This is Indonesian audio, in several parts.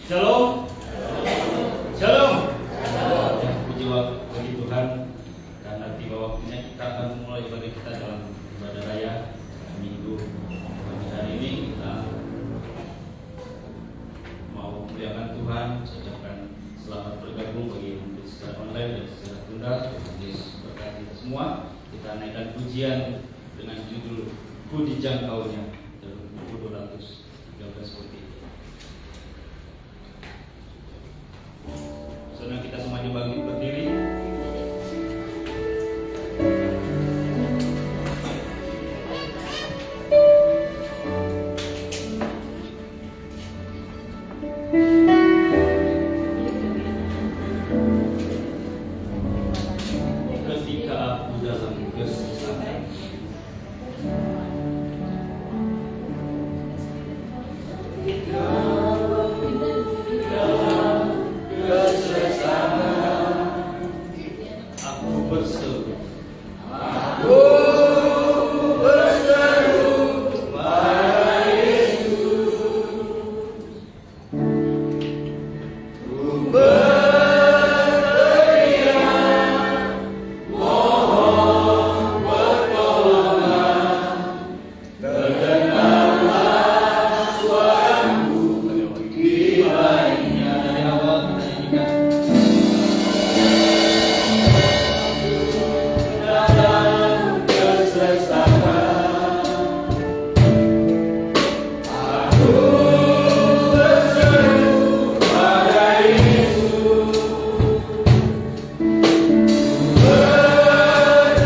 Shalom. Shalom. Ya, puji bagi Tuhan karena tiba waktunya kita akan memulai ibadah kita dalam ibadah raya Minggu pagi hari ini. Kita mau memuliakan Tuhan, ucapkan selamat bergabung bagi yang secara online dan secara tunda. Yesus berkati kita semua. Kita naikkan pujian dengan judul Ku Dijangkaunya dalam buku 213 seperti ini. Senang kita semuanya bangkit berdiri. Ketika aku dalam kesusahan, aku berseru pada Yesus. Ku berteriak mohon pertolongan, terdengarlah suaraku di lainnya. Dari awal kita nyanyikan. Dalam kesesakan, aku berseru pada Yesus. Berteriak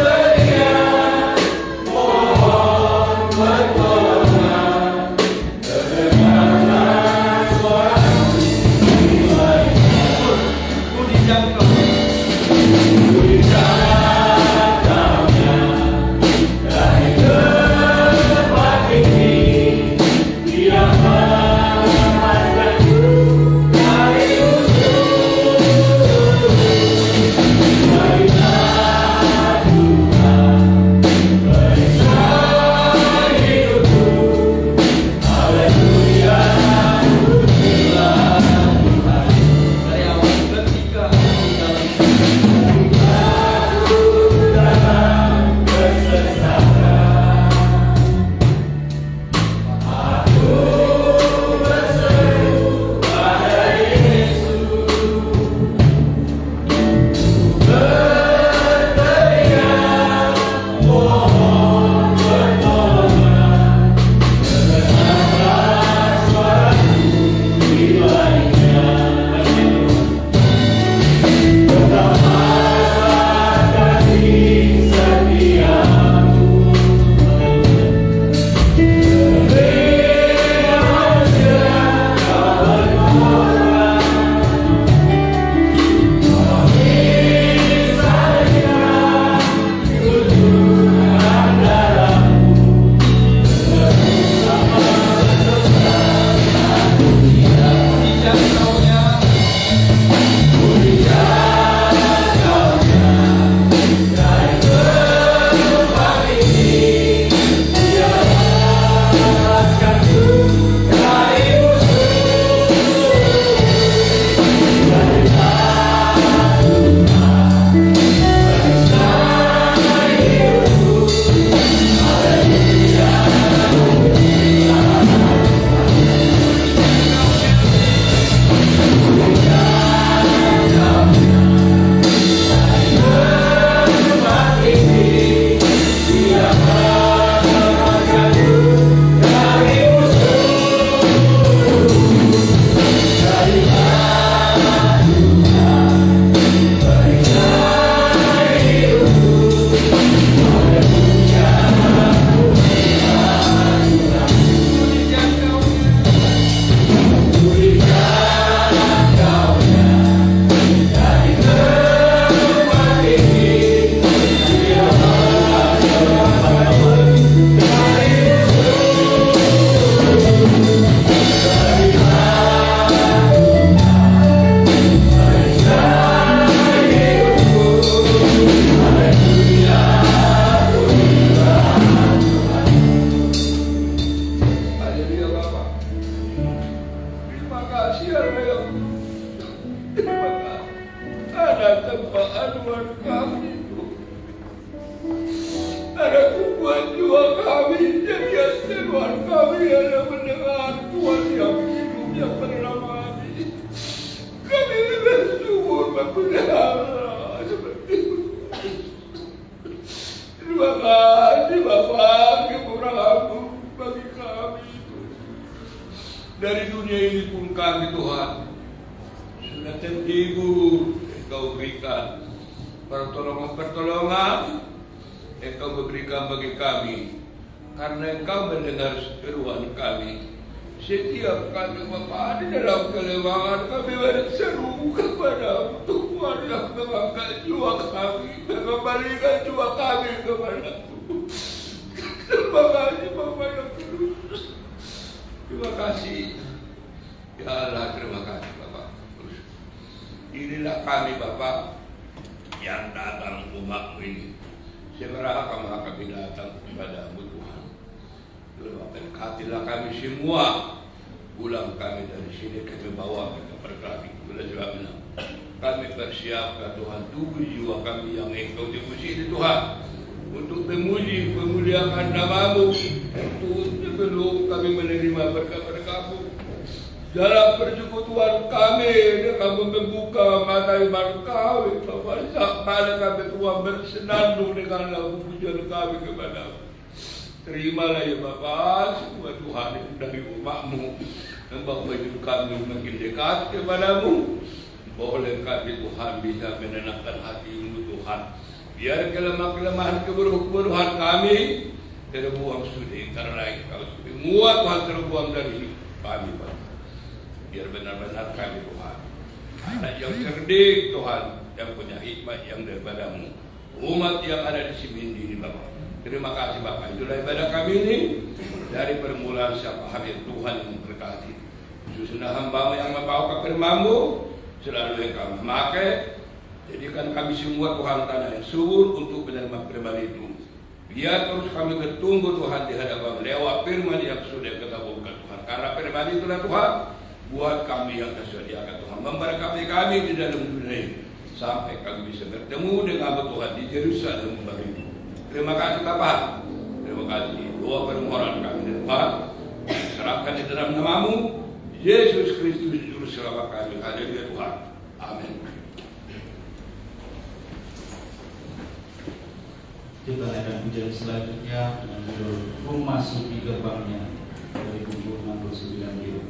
mohon pertolongan, terdengarlah suaraku di lainnya. Ku dijangkau. Ku dijangkaunya dari tempat tinggi, Dia menyelamatkanku dari musuh. Marilah Tuhan periksa hidupku. Haleluya, pujilah Tuhan. Dari awal ketika aku dalam kesesakan, aku berseru pada Yesus. Berteriak mohon pertolongan, terdengarlah suaraku di lainnya. Betapakah kasih setiamu, ketika manusia kau berkorban. Kami saja tujuan darahmu, bersama berdosa manusia. Dijangkaunya, ku dijangkaunya dari tempat tinggi, Dia menyelamatkanku dari musuh. Marilah Tuhan periksa hidupku. Haleluya, pujilah tempat tinggi, Dia menyelamatkanku dari musuh. Marilah Tuhan periksa hidupku. Haleluya, pujilah Tuhan. Ku dijangkaunya dari tempat tinggi, Dia menyelamatkanku dari Haleluya Bapak. Terima kasih Allah yang terima kasih. Ada tempat aduan kami, ada kubuan jua kami, jadi Tuhan kami ada mendengar Tuhan yang hidup yang bernama kami. Kami bersyukur berbenah seperti itu. Terima kasih Bapak, kemurahan-Mu bagi kami. Dari dunia ini pun kami Tuhan sudah terhibur. Engkau berikan pertolongan-pertolongan, Engkau berikan bagi kami, karena Engkau mendengar seruan kami. Setiap kali Bapa di dalam kelemahan kami berseru kepada Tuhan yang mengangkat jiwa kami, mengembalikan jiwa kami kepada-Mu. Terima kasih Bapa yang kudus. Terima kasih ya Allah, terima kasih Bapak. Inilah kami Bapak yang datang umat-Mu ini. Seberapa kami datang kepada-Mu Tuhan. Berkatilah kami semua. Pulang kami dari sini, kami bawa ke perkara kepada sebabnya kami bersiapkan Tuhan tubuh jiwa kami yang Engkau dipuji di Tuhan untuk memuji memuliakan nama-Mu, untuk sebelum kami menerima berkat-berkat-Mu. Dalam persekutuan kami, Kamu membuka mata iman kami, Bapak. Sampai kami Tuhan bersenandung dengan lagu pujian kami kepada-Mu. Terimalah ya Bapak, semua Tuhan yang dari umat-Mu, membawa hidup kami makin dekat kepada-Mu. Boleh kami Tuhan bisa menenangkan hati-Mu Tuhan. Biar kelemahan-kelemahan keburukan kami terbuang sudah, karena Engkau semua Tuhan terbuang dari hidup kami Bapak. Biar benar-benar kami Tuhan anak yang cerdik Tuhan, yang punya hikmat yang daripada-Mu, umat yang ada di sini ini Bapak. Terima kasih Bapak. Itulah ibadah kami ini dari permulaan sampai akhir. Tuhan yang memberkati. Khususnya hamba-Mu yang membawa firman-Mu, selalu Engkau memakai. Jadikan kami semua Tuhan tanah yang subur untuk menerima firman itu. Biar terus kami bertumbuh Tuhan di hadapan lewat firman yang sudah kita-Kabulkan Tuhan. Karena firman itulah Tuhan buat kami yang tersediakan Tuhan. Memberkati kami di dalam dunia ini sampai kami bisa bertemu dengan Tuhan di Yerusalem kembali. Terima kasih Bapak. Terima kasih. Doa permohonan kami Tuhan serahkan di dalam nama-Mu, Yesus Kristus Juru Selamat kami. Haleluya Tuhan. Amin. Kita akan pujian selanjutnya dengan judul Memasuki Gerbangnya dari buku 69 Biru.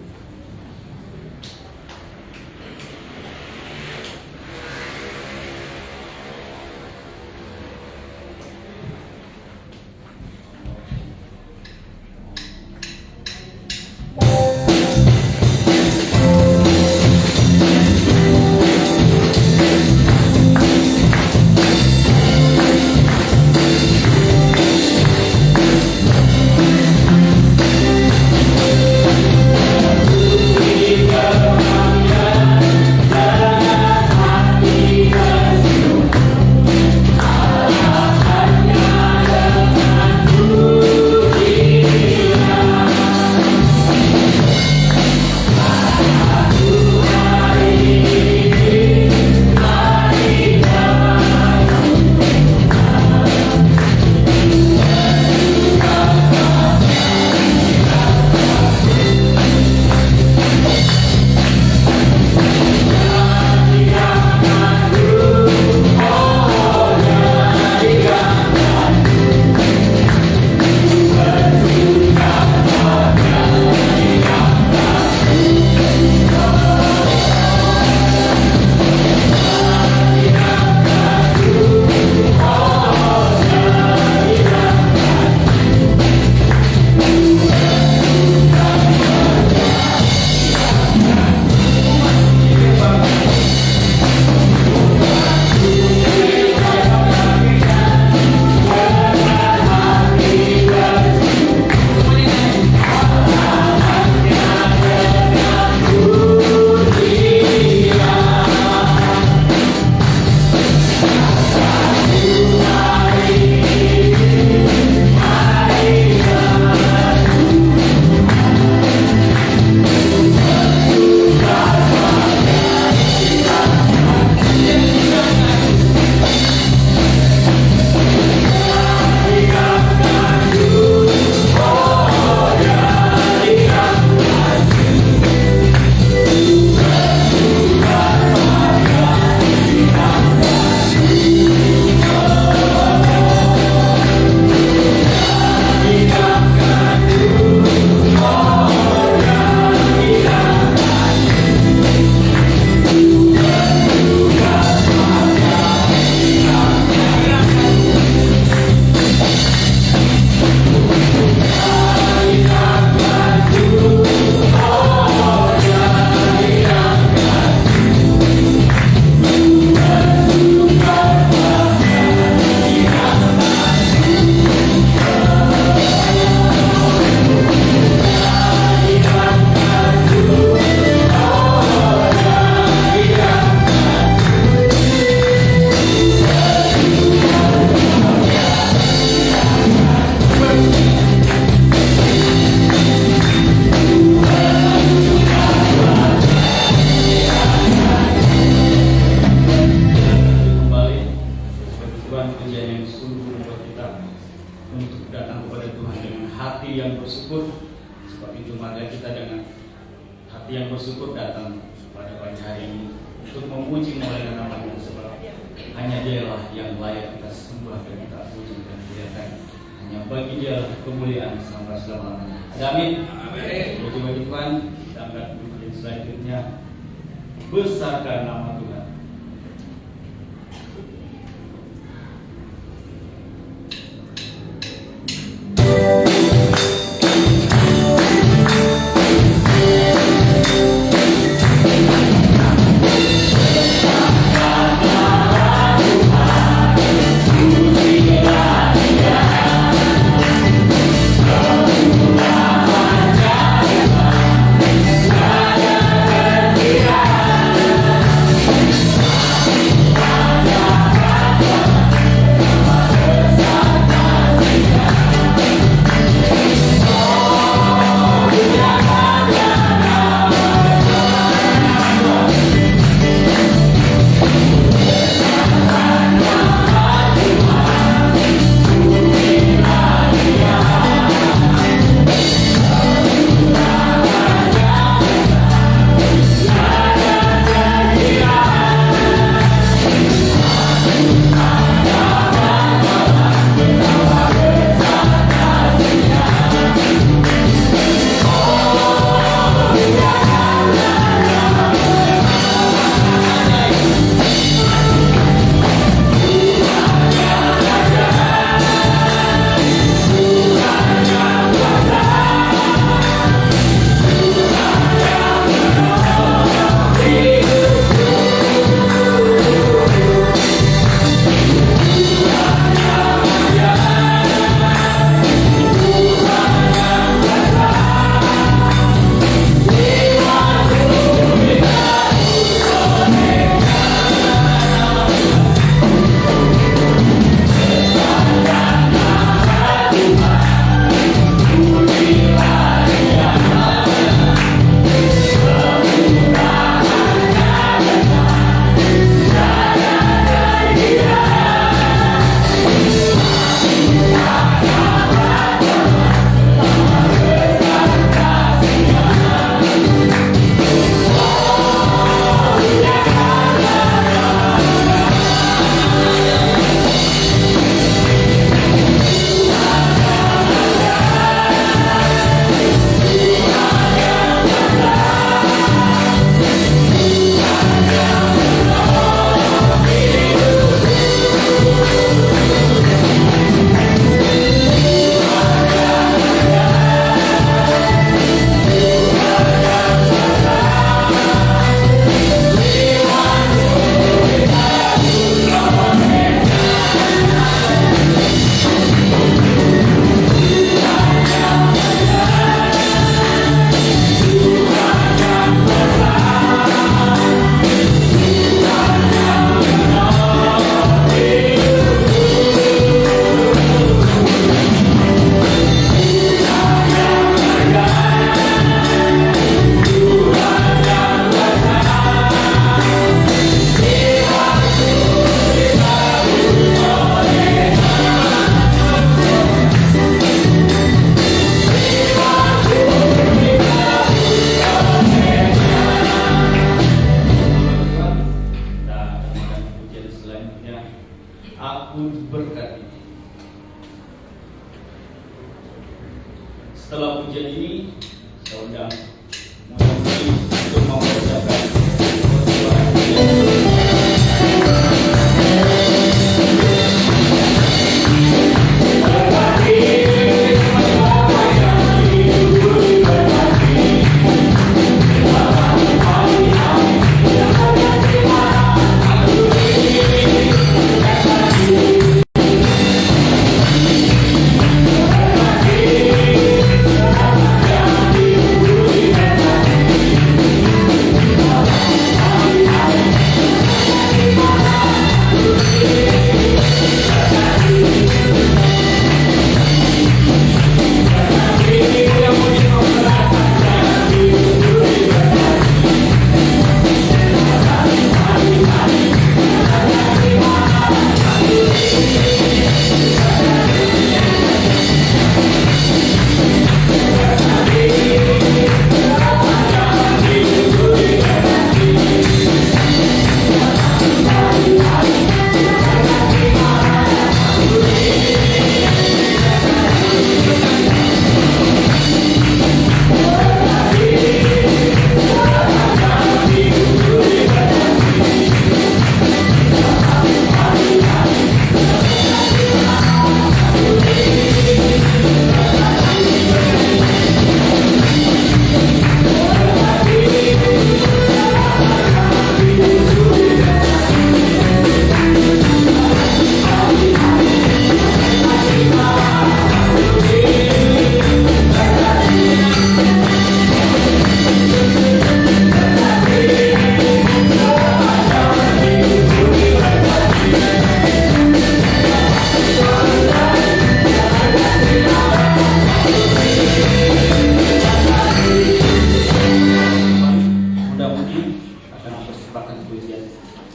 hati yang bersyukur datang pada pagi hari ini untuk memuji memuliakan nama-Nya, sebab hanya Dialah yang layak kita sembah dan kita puji dan muliakan. Hanya bagi Dia kemuliaan sampai selama-lamanya. Amin. Amin. Puji bagi Tuhan. Kita angkat pujian selanjutnya. Besarkan nama Tuhan. Hallelujah.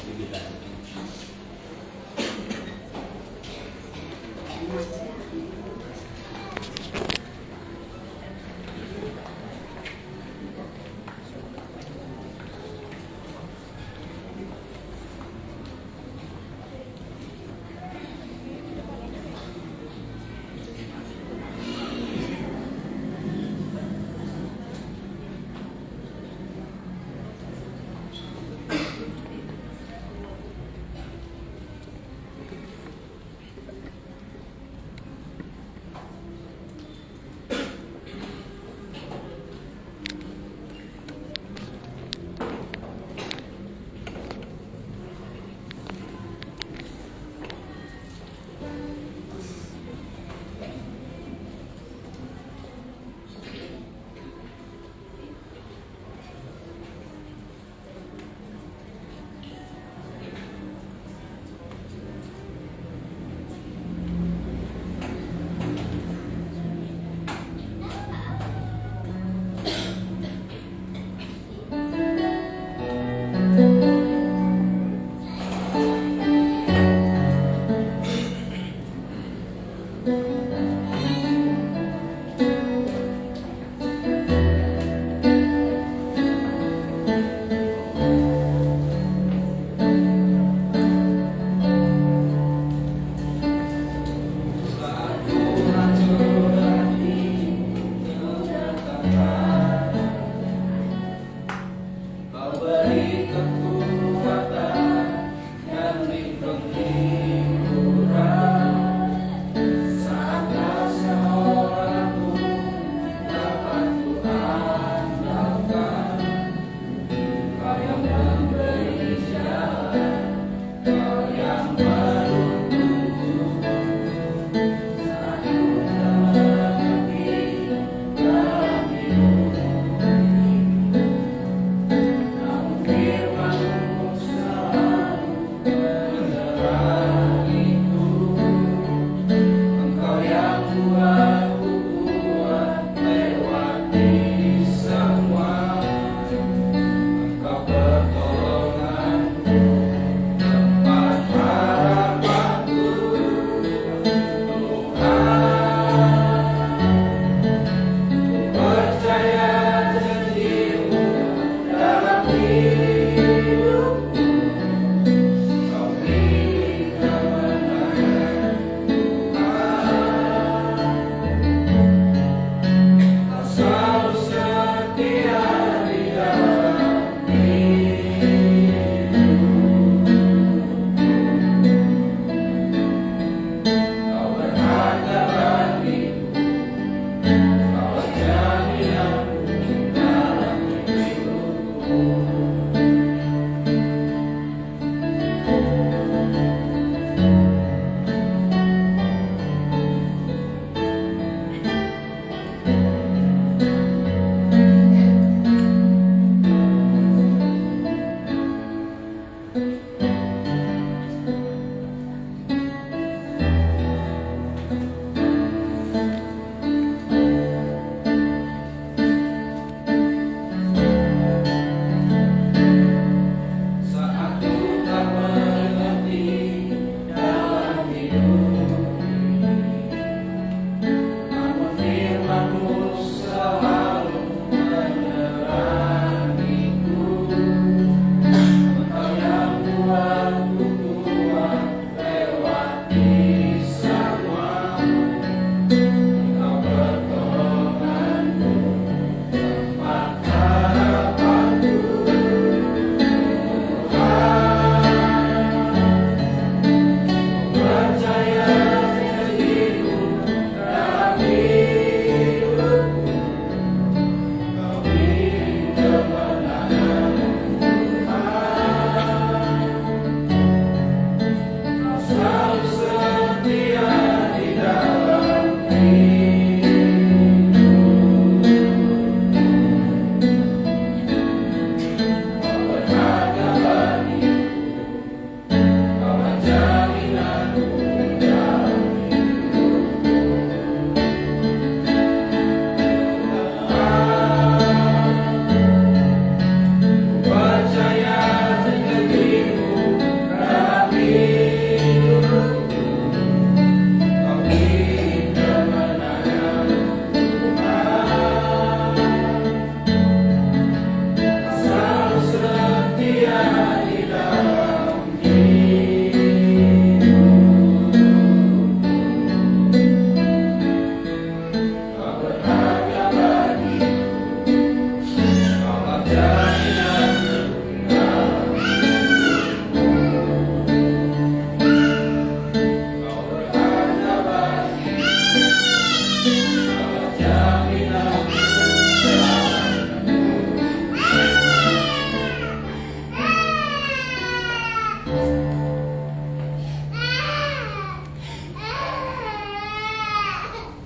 aktivitas.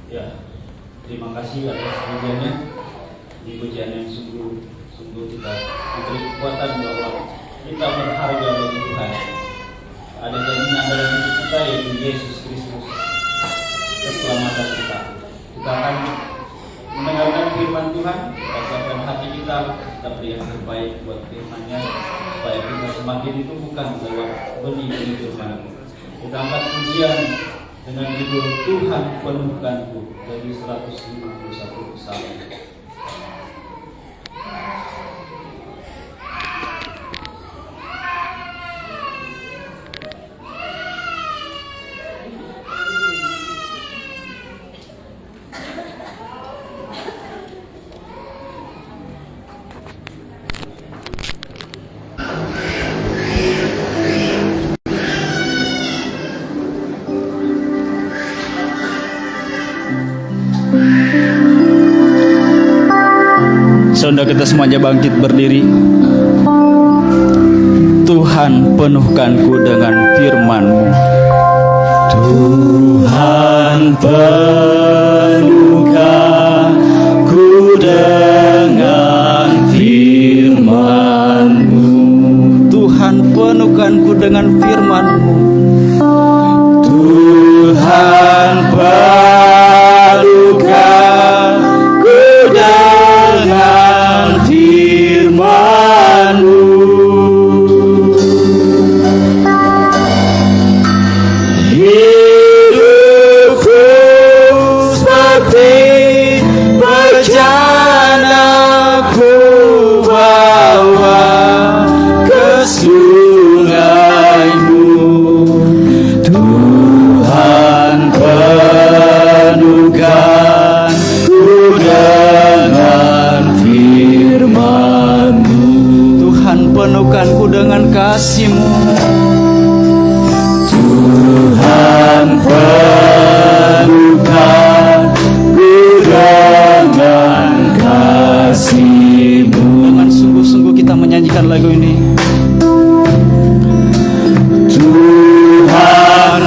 Ya, terima kasih atas pujiannya. Di pujian yang sungguh kita diberi kekuatan bahwa kita berharga bagi Tuhan. Ada jaminan dalam hidup kita yaitu Yesus Kristus, keselamatan kita. Kita akan mendengarkan firman Tuhan, kita siapkan hati kita beri yang terbaik buat firman-Nya, supaya kita semakin ditumbuhkan lewat benih-benih firman. Kita angkat pujian dengan judul Tuhan Penuhkanku dari 151 Psalm. Saudara kita semuanya bangkit berdiri. Tuhan penuhkanku dengan firman-Mu. Tuhan penuhkanku dengan firman-Mu. Tuhan penuhkanku dengan firman-Mu. Tuhan penuhkanku dengan firman-Mu. Hidupku seperti bejana ku bawa ke sungai-Mu. Tuhan penuhkanku dengan firman-Mu. Tuhan penuhkanku dengan kasih-Mu. Tuhan penuhkanku dengan kasih-Mu. Dengan sungguh-sungguh kita menyanyikan lagu ini. Tuhan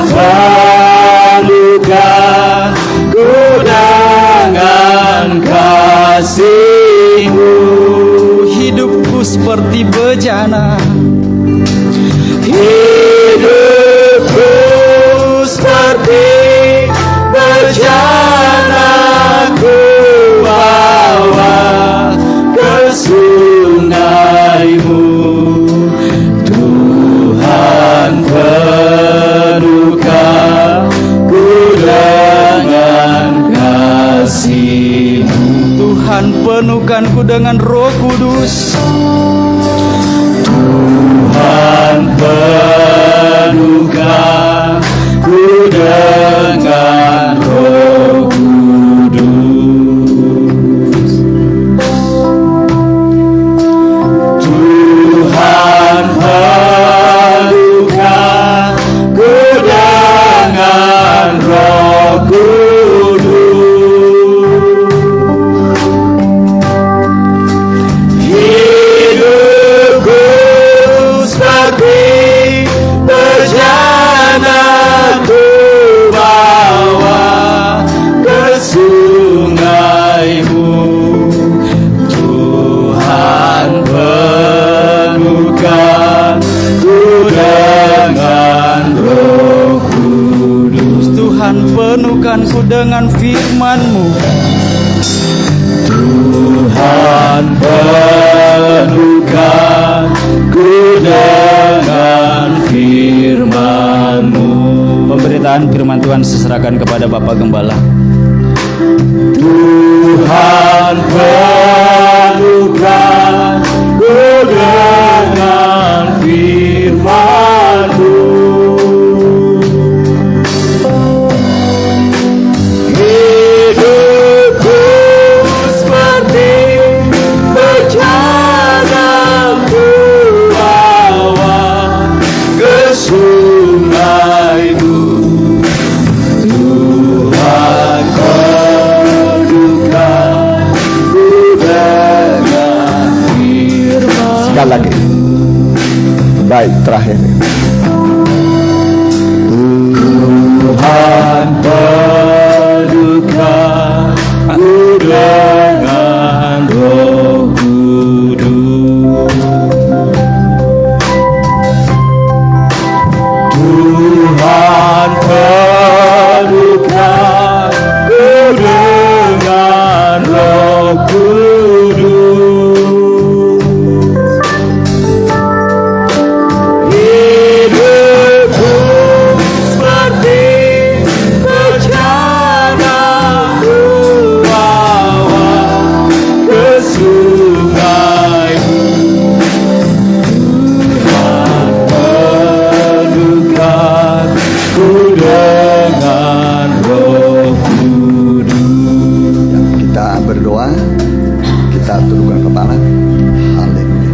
penuhkanku dengan kasih-Mu. Hidupku seperti bejana. Hidupku seperti bejana ku bawa ke sungai-Mu. Tuhan penuhkanku dengan kasih-Mu. Tuhan penuhkanku dengan Roh Kudus. Tuhan penuhkanku dengan Roh Kudus. Tuhan penuhkanku dengan Roh Kudus. Hidupku seperti bejana ku bawa ke sungai-Mu. Tuhan penuhkanku dengan Roh Kudus. Tuhan penuhkanku dengan firman-Mu. Tuhan penuhkanku dengan firman-Mu. Pemberitaan firman Tuhan diserahkan kepada Bapak Gembala. Tuhan penuhkanku dengan firman-Mu. Hidupku seperti bejana sekali lagi. Baik, terakhir. Tuhan padukan ku dengan Roh Kudus. Tuhan padukan ku dengan Roh Kudus. Hidupku seperti bejana awan ke sungai. Tuhan padukan ku dengan Roh Kudus. Kita berdoa, kita tundukkan kepala. Haleluya.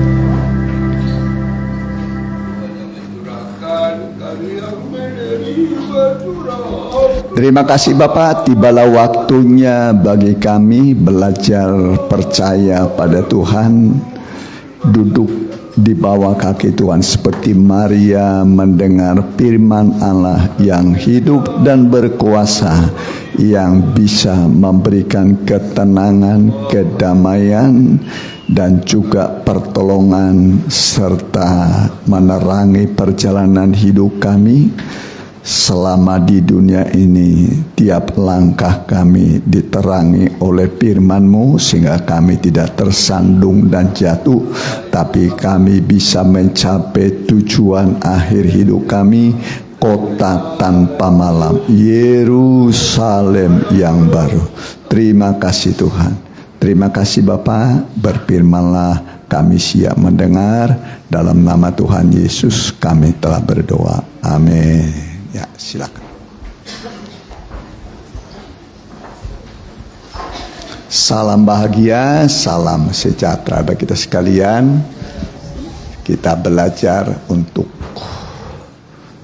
Terima kasih Bapak, tibalah waktunya bagi kami belajar percaya pada Tuhan, duduk di bawah kaki Tuhan seperti Maria mendengar firman Allah yang hidup dan berkuasa, yang bisa memberikan ketenangan, kedamaian, dan juga pertolongan serta menerangi perjalanan hidup kami selama di dunia ini. Tiap langkah kami diterangi oleh firman-Mu sehingga kami tidak tersandung dan jatuh, tapi kami bisa mencapai tujuan akhir hidup kami, kota tanpa malam, Yerusalem yang baru. Terima kasih Tuhan. Terima kasih Bapa, berfirmanlah, kami siap mendengar. Dalam nama Tuhan Yesus kami telah berdoa. Amin. Ya, silakan. Salam bahagia, salam sejahtera bagi kita sekalian. Kita belajar untuk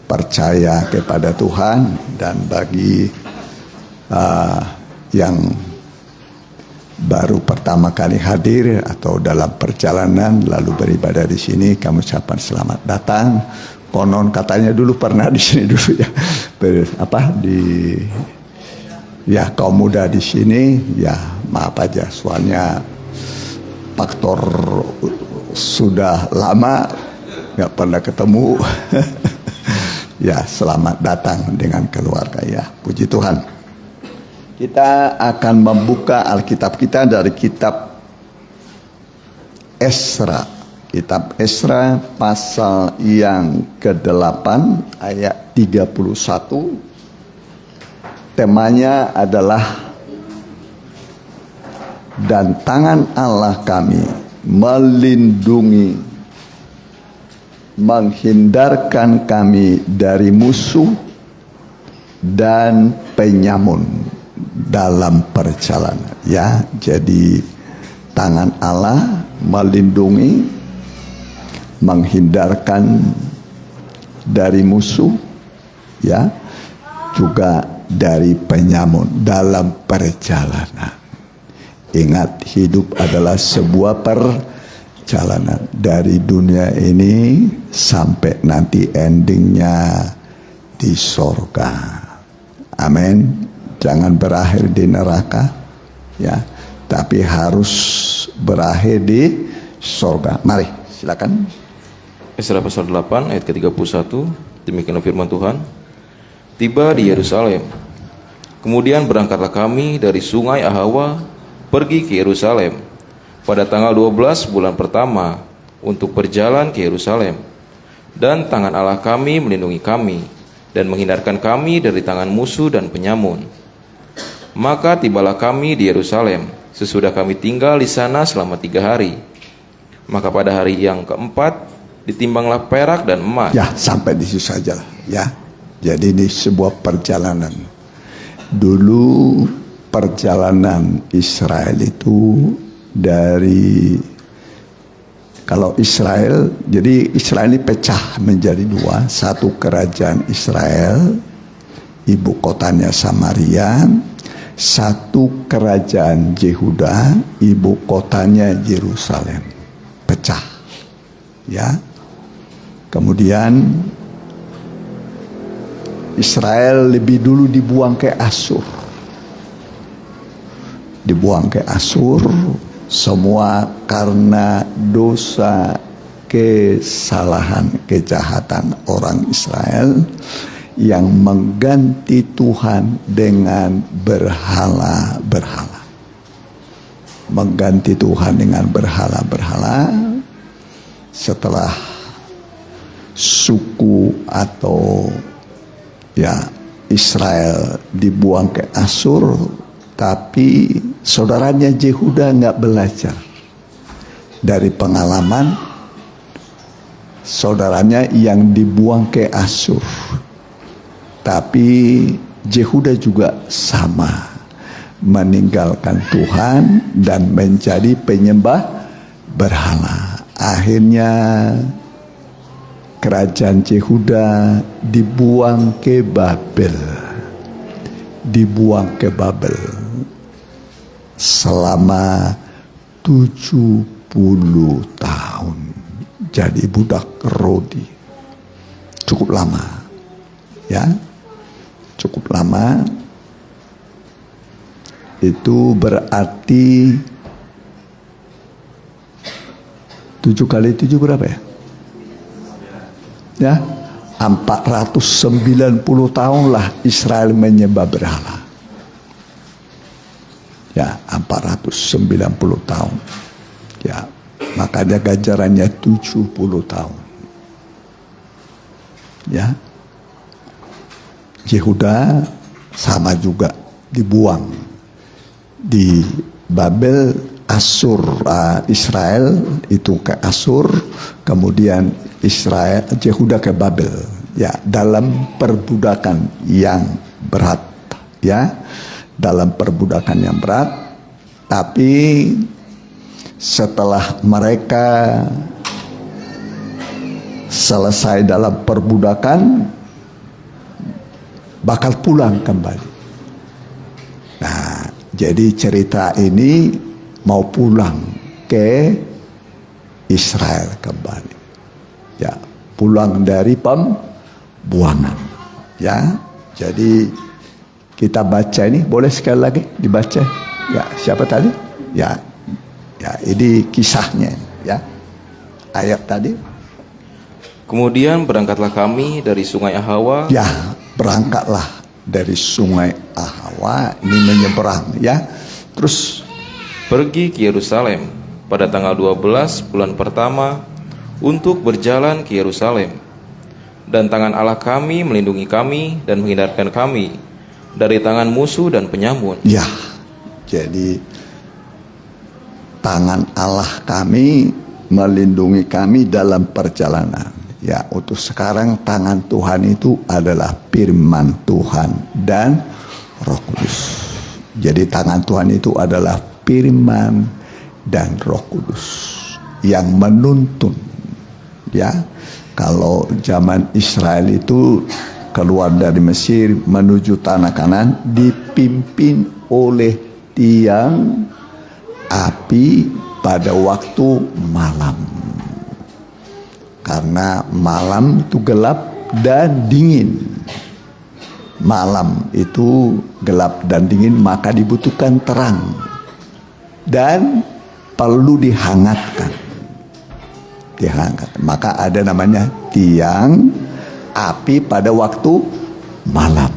percaya kepada Tuhan, dan bagi yang baru pertama kali hadir atau dalam perjalanan lalu beribadah di sini, kami ucapkan selamat datang. Konon katanya dulu pernah di sini dulu ya, kaum muda di sini, ya maaf aja soalnya faktor sudah lama nggak pernah ketemu. Ya, selamat datang dengan keluarga ya, puji Tuhan. Kita akan membuka Alkitab kita dari kitab Esra. Kitab Esra pasal yang ke-8 ayat 31. Temanya adalah, dan tangan Allah kami melindungi, menghindarkan kami dari musuh dan penyamun dalam perjalanan. Ya, jadi tangan Allah melindungi, menghindarkan dari musuh, ya, juga dari penyamun dalam perjalanan. Ingat, hidup adalah sebuah perjalanan dari dunia ini sampai nanti endingnya di sorga. Amin. Jangan berakhir di neraka, ya, tapi harus berakhir di sorga. Mari, silakan. Esra pasal 8 ayat ke-31, demikianlah firman Tuhan. Tiba di Yerusalem. Kemudian berangkatlah kami dari sungai Ahawa pergi ke Yerusalem pada tanggal 12 bulan pertama untuk berjalan ke Yerusalem. Dan tangan Allah kami melindungi kami dan menghindarkan kami dari tangan musuh dan penyamun. Maka tibalah kami di Yerusalem sesudah kami tinggal di sana selama 3 hari. Maka pada hari yang keempat ditimbanglah perak dan emas. Ya, sampai di situ saja lah, ya. Jadi ini sebuah perjalanan. Dulu perjalanan Israel itu dari, kalau Israel, jadi Israel ini pecah menjadi 2. Satu kerajaan Israel, ibu kotanya Samaria. Satu kerajaan Yehuda, ibu kotanya Yerusalem. Pecah. Ya. Kemudian Israel lebih dulu dibuang ke Asyur. Dibuang ke Asyur semua karena dosa, kesalahan, kejahatan orang Israel yang mengganti Tuhan dengan berhala-berhala. Mengganti Tuhan dengan berhala-berhala. Setelah suku atau Israel dibuang ke Asyur, tapi saudaranya Yehuda nggak belajar dari pengalaman saudaranya yang dibuang ke Asyur. Tapi Yehuda juga sama, meninggalkan Tuhan dan menjadi penyembah berhala. Akhirnya kerajaan Yehuda dibuang ke Babel. Dibuang ke Babel selama 70 tahun. Jadi budak Rodi. Cukup lama. Ya. Cukup lama. Itu berarti 7 kali 7 berapa ya? Ya, 490 tahun lah Israel menyembah berhala. Ya, 490 tahun. Ya, makanya ganjarannya 70 tahun. Ya. Yehuda sama juga dibuang di Babel. Asyur, Israel itu ke Asyur, kemudian Yehuda ke Babel. Ya, dalam perbudakan yang berat, ya, dalam perbudakan yang berat. Tapi setelah mereka selesai dalam perbudakan, bakal pulang kembali. Nah, jadi cerita ini mau pulang ke Israel kembali. Ya, pulang dari pembuangan. Ya, jadi kita baca ini, boleh sekali lagi dibaca. Ya, siapa tadi? Ya, ini kisahnya. Ya, ayat tadi. Kemudian berangkatlah kami dari sungai Ahawa. Ya, berangkatlah dari sungai Ahawa, ini menyeberang. Ya, terus pergi ke Yerusalem pada tanggal 12 bulan pertama untuk berjalan ke Yerusalem. Dan tangan Allah kami melindungi kami dan menghindarkan kami dari tangan musuh dan penyamun. Ya, jadi tangan Allah kami melindungi kami dalam perjalanan. Ya, untuk sekarang tangan Tuhan itu adalah firman Tuhan dan Roh Kudus. Jadi tangan Tuhan itu adalah firman dan Roh Kudus yang menuntun. Ya, kalau zaman Israel itu keluar dari Mesir menuju tanah Kanan dipimpin oleh tiang api pada waktu malam. Karena malam itu gelap dan dingin. Malam itu gelap dan dingin, maka dibutuhkan terang. Dan perlu dihangatkan. Maka ada namanya tiang api pada waktu malam.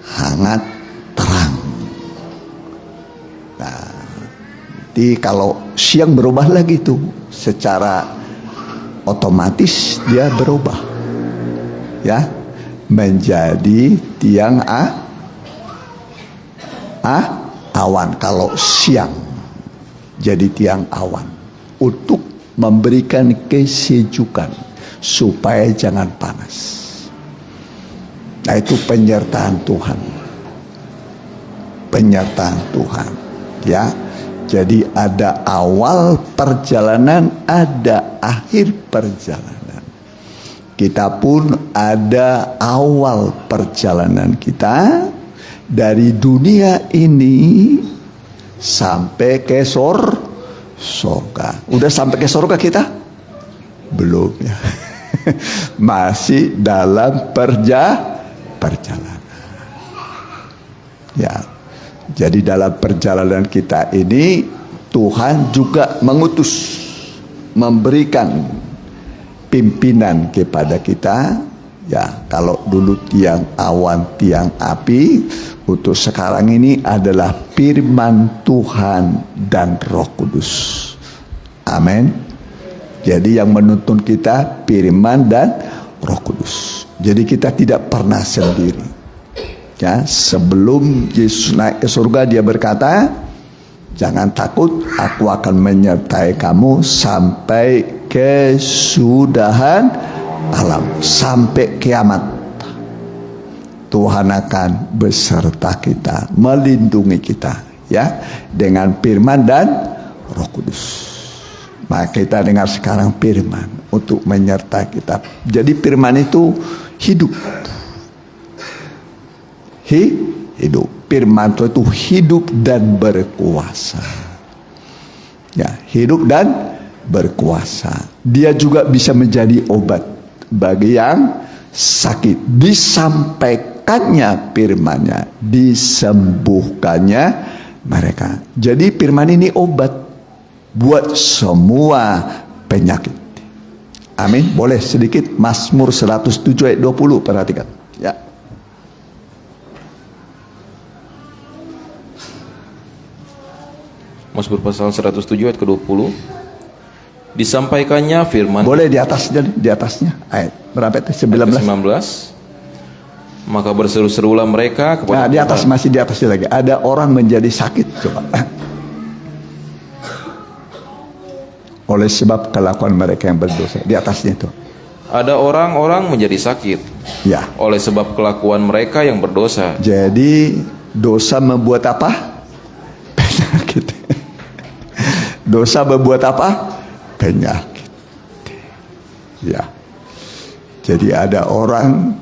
Hangat, terang. Nah, jadi kalau siang berubah lagi tuh, secara otomatis dia berubah. Ya, menjadi tiang awan. Kalau siang jadi tiang awan untuk memberikan kesejukan supaya jangan panas. Nah, itu penyertaan Tuhan. Penyertaan Tuhan. Ya. Jadi ada awal perjalanan, ada akhir perjalanan. Kita pun ada awal perjalanan kita dari dunia ini sampai ke surga. Udah sampai ke surga kita? belum ya. Masih dalam perjalanan. Ya. Jadi dalam perjalanan kita ini Tuhan juga mengutus, memberikan pimpinan kepada kita. Ya, kalau dulu tiang awan, tiang api, untuk sekarang ini adalah firman Tuhan dan Roh Kudus. Amin. Jadi yang menuntun kita firman dan Roh Kudus. Jadi kita tidak pernah sendiri. Ya, sebelum Yesus naik ke surga dia berkata, jangan takut, aku akan menyertai kamu sampai kesudahan alam, sampai kiamat. Tuhan akan beserta kita, melindungi kita, ya, dengan firman dan Roh Kudus. Maka kita dengar sekarang firman untuk menyertai kita. Jadi firman itu hidup. Hidup. Firman itu hidup dan berkuasa. Ya, hidup dan berkuasa. Dia juga bisa menjadi obat bagi yang sakit. Disampaikannya firman-Nya, disembuhkannya mereka. Jadi firman ini obat buat semua penyakit. Amin. Boleh sedikit Mazmur 107 ayat 20, perhatikan. Ya. Mazmur pasal 107 ayat ke-20. Disampaikannya firman. Boleh di atasnya ayat berapa itu? 19. Maka berseru-serulah mereka kepada Nah, di atas, masih di atasnya lagi. Ada orang menjadi sakit, coba. Oleh sebab kelakuan mereka yang berdosa. Di atasnya itu. Ada orang-orang menjadi sakit. Ya. Oleh sebab kelakuan mereka yang berdosa. Jadi dosa membuat apa? Penyakit. Dosa membuat apa? Penyakit. Ya. Jadi ada orang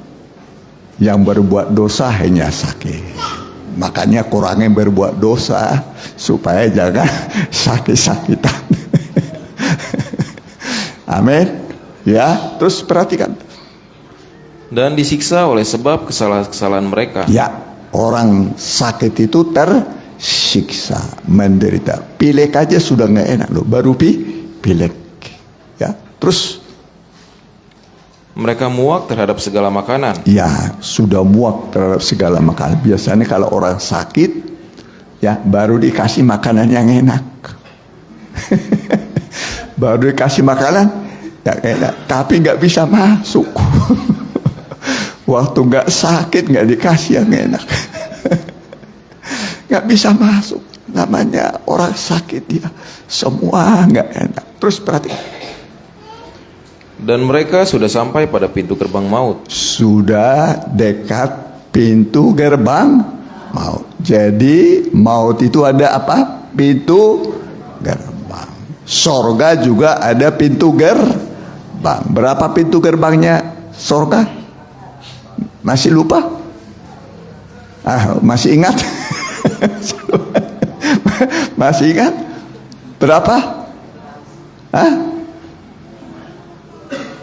yang berbuat dosa hanya sakit. Makanya kurangnya berbuat dosa supaya jangan sakit-sakitan. Amin. Ya, terus perhatikan. Dan disiksa oleh sebab kesalahan-kesalahan mereka. Ya, orang sakit itu tersiksa, menderita. Pilek aja sudah nggak enak loh, baru pilek. Ya, terus mereka muak terhadap segala makanan. Ya, sudah muak terhadap segala makanan. Biasanya kalau orang sakit, ya baru dikasih makanan yang enak. Baru dikasih makanan yang enak, tapi nggak bisa masuk. Waktu nggak sakit nggak dikasih yang enak. Nggak bisa masuk. Namanya orang sakit ya, semua nggak enak. Terus perhatikan. Dan mereka sudah sampai pada pintu gerbang maut. Sudah dekat pintu gerbang maut. Jadi maut itu ada apa? Pintu gerbang. Sorga juga ada pintu gerbang. Berapa pintu gerbangnya sorga? Masih lupa? Masih ingat? Masih ingat? Berapa?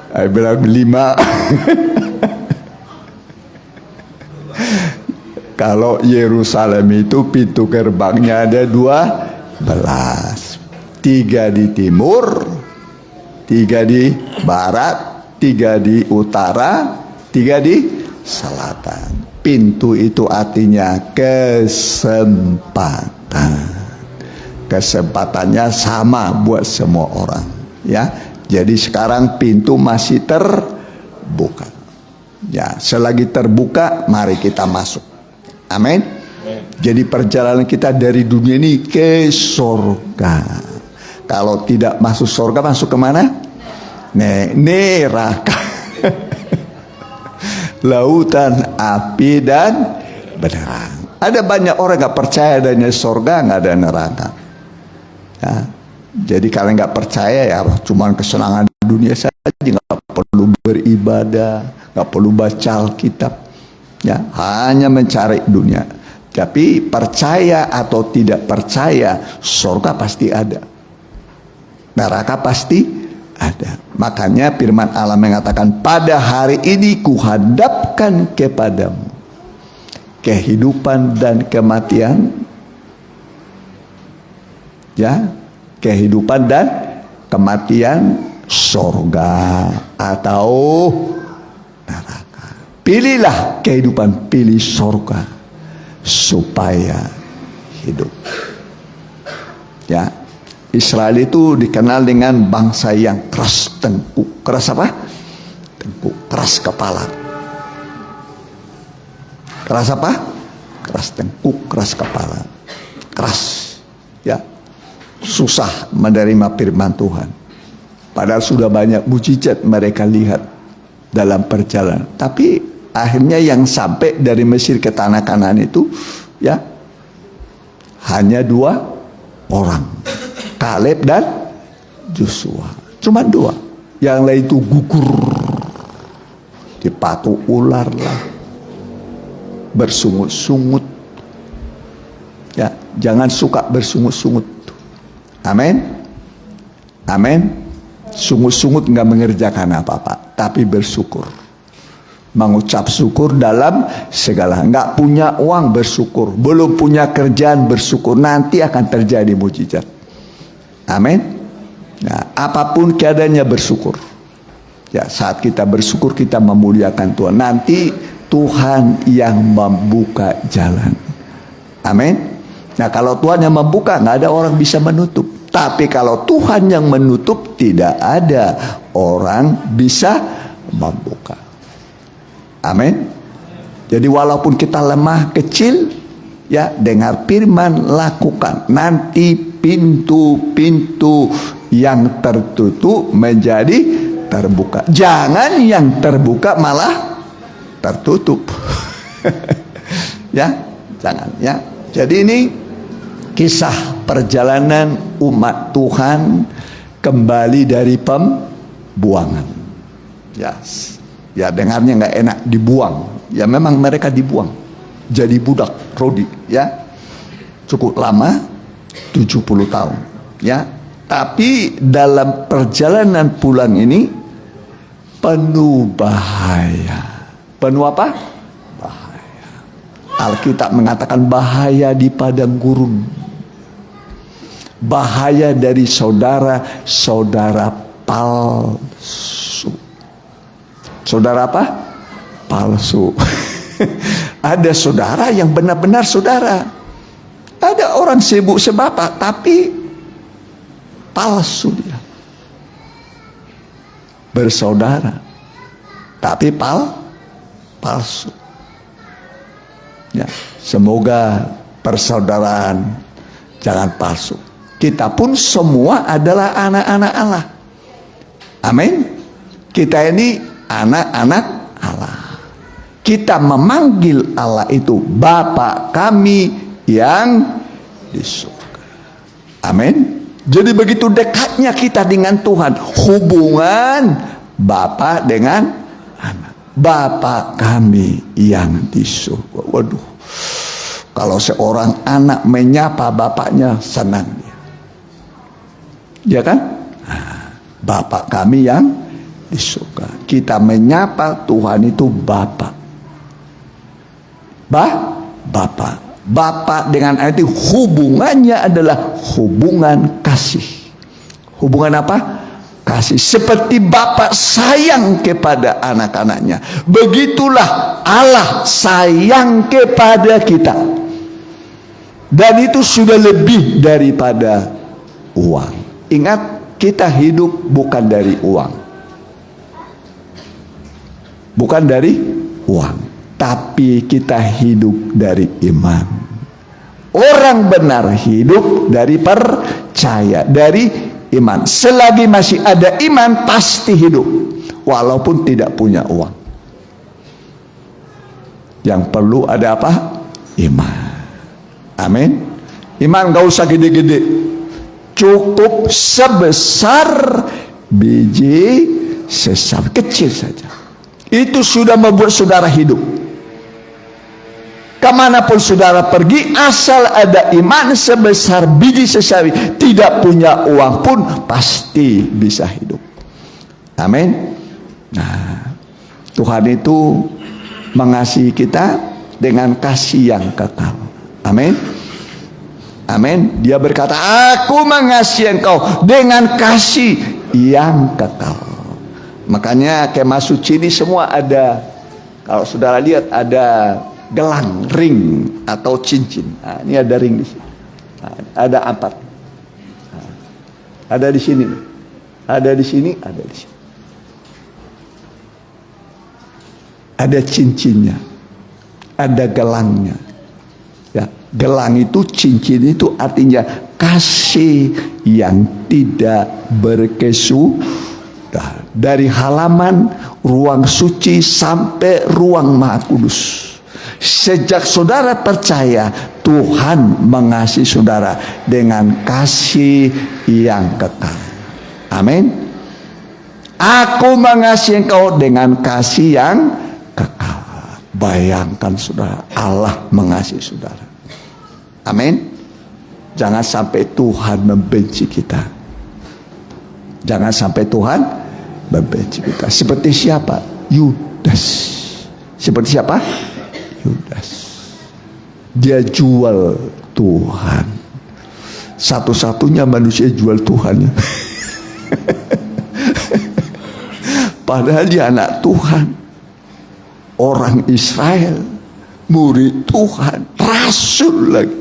Saya bilang 5. Kalau Yerusalem itu pintu gerbangnya ada 12. 3 di timur, 3 di barat, 3 di utara, 3 di selatan. Pintu itu artinya kesempatan. Kesempatannya sama buat semua orang, ya. Jadi sekarang pintu masih terbuka. Ya, selagi terbuka, mari kita masuk. Amin. Jadi perjalanan kita dari dunia ini ke surga. Kalau tidak masuk surga, masuk kemana? Neraka. Lautan api dan belerang. Ada banyak orang nggak percaya adanya surga, nggak ada neraka. Ya. Jadi kalian nggak percaya ya, cuma kesenangan dunia saja, nggak perlu beribadah, nggak perlu baca Alkitab, ya hanya mencari dunia. Tapi percaya atau tidak percaya, surga pasti ada, neraka pasti ada. Makanya firman Allah mengatakan, pada hari ini kuhadapkan kepadamu kehidupan dan kematian, ya, kehidupan dan kematian, sorga atau neraka. Pilihlah kehidupan, pilih sorga supaya hidup. Ya, Israel itu dikenal dengan bangsa yang keras tengkuk. Keras apa? Tengkuk, keras kepala. Keras apa? Keras tengkuk, keras kepala. Keras. Ya. Susah menerima firman Tuhan. Padahal sudah banyak mujizat mereka lihat dalam perjalanan. Tapi akhirnya yang sampai dari Mesir ke tanah Kanaan itu, ya, hanya 2 orang. Kaleb dan Joshua. Cuma 2. Yang lain itu gugur. Dipatuk ular lah. Bersungut-sungut. Ya, jangan suka bersungut-sungut. Amin. Amin. Sungut-sungut nggak mengerjakan apa-apa, tapi bersyukur. Mengucap syukur dalam segala. Nggak punya uang, bersyukur. Belum punya kerjaan, bersyukur. Nanti akan terjadi mujizat. Amin. Nah, apapun keadaannya bersyukur. Ya, saat kita bersyukur kita memuliakan Tuhan. Nanti Tuhan yang membuka jalan. Amin. Nah, kalau Tuhan yang membuka, nggak ada orang bisa menutup. Tapi kalau Tuhan yang menutup, tidak ada orang bisa membuka. Amin. Jadi walaupun kita lemah, kecil, ya, dengar firman, lakukan. Nanti pintu-pintu yang tertutup menjadi terbuka. Jangan yang terbuka malah tertutup. Ya, jangan, ya. Jadi ini kisah perjalanan umat Tuhan kembali dari pembuangan. Ya, dengarnya nggak enak, dibuang. Ya, memang mereka dibuang. Jadi budak Rodi, ya. Cukup lama, 70 tahun, ya. Tapi dalam perjalanan pulang ini penuh bahaya. Penuh apa? Bahaya. Alkitab mengatakan bahaya di padang gurun. Bahaya dari saudara-saudara palsu. Saudara apa? Palsu. Ada saudara yang benar-benar saudara. Ada orang sibuk sebapak, tapi palsu dia. Bersaudara, tapi palsu. Ya, semoga persaudaraan jangan palsu. Kita pun semua adalah anak-anak Allah. Amin. Kita ini anak-anak Allah. Kita memanggil Allah itu Bapa kami yang di surga. Amin. Jadi begitu dekatnya kita dengan Tuhan. Hubungan Bapa dengan anak. Bapa kami yang di surga. Waduh. Kalau seorang anak menyapa bapaknya, senang dia. Ya kan? Nah, Bapa kami yang di surga. Kita menyapa Tuhan itu Bapa. Bapa. Bapa dengan anak itu hubungannya adalah hubungan kasih. Hubungan apa? Kasih. Seperti Bapa sayang kepada anak-anaknya, begitulah Allah sayang kepada kita. Dan itu sudah lebih daripada uang. Ingat, kita hidup bukan dari uang. Bukan dari uang, tapi kita hidup dari iman. Orang benar hidup dari percaya, dari iman. Selagi masih ada iman, pasti hidup, walaupun tidak punya uang. Yang perlu ada apa? Iman. Amin. Iman gak usah gede-gede, cukup sebesar biji sesawi, kecil saja. Itu sudah membuat saudara hidup. Kemanapun saudara pergi, asal ada iman sebesar biji sesawi, tidak punya uang pun pasti bisa hidup. Amin. Nah, Tuhan itu mengasihi kita dengan kasih yang kekal. Amin. Amin. Dia berkata, aku mengasihi engkau dengan kasih yang kekal. Makanya kemah suci ini semua ada, kalau saudara lihat ada gelang, ring atau cincin. Nah, ini ada ring di sini. Nah, ada 4. Nah, ada di sini. Ada di sini, ada di sini. Ada cincinnya. Ada gelangnya. Ya, gelang itu, cincin itu artinya kasih yang tidak berkesudahan. Dari halaman ruang suci sampai ruang Maha Kudus. Sejak saudara percaya, Tuhan mengasihi saudara dengan kasih yang kekal. Amin. Aku mengasihi engkau dengan kasih yang kekal. Bayangkan saudara, Allah mengasihi saudara. Amin. Jangan sampai Tuhan membenci kita. Jangan sampai Tuhan membenci kita. Seperti siapa? Yudas. Seperti siapa? Yudas. Dia jual Tuhan. Satu-satunya manusia jual Tuhan. Padahal dia anak Tuhan, orang Israel, murid Tuhan, rasul lagi.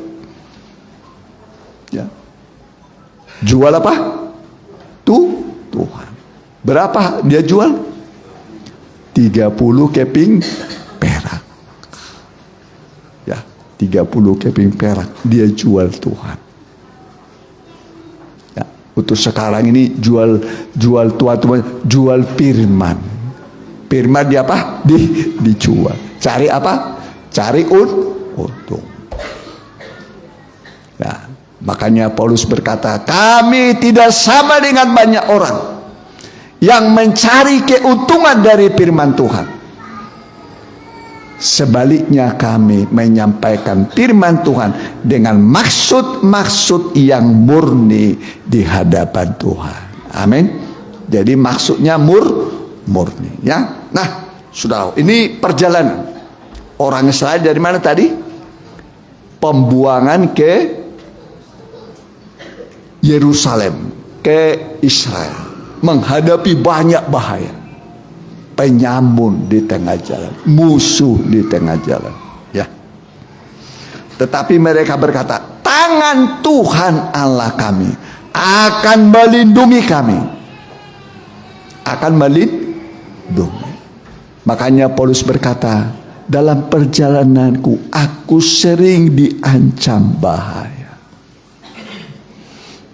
Ya. Jual apa? Tuhan. Berapa dia jual? 30 keping perak. Ya, 30 keping perak dia jual Tuhan. Ya, untuk sekarang ini jual Tuhan, jual firman. Firman dia apa? Dijual. Cari apa? Cari untung. Ya, makanya Paulus berkata, kami tidak sama dengan banyak orang yang mencari keuntungan dari firman Tuhan. Sebaliknya kami menyampaikan firman Tuhan dengan maksud-maksud yang murni di hadapan Tuhan. Amin. Jadi maksudnya murni, ya. Nah, saudara, ini perjalanan orang Israel dari mana tadi? Pembuangan ke Yerusalem, ke Israel, menghadapi banyak bahaya, penyamun di tengah jalan, musuh di tengah jalan, ya. Tetapi mereka berkata, tangan Tuhan Allah kami akan melindungi kami, akan melindungi. Makanya Paulus berkata, dalam perjalananku aku sering diancam bahaya.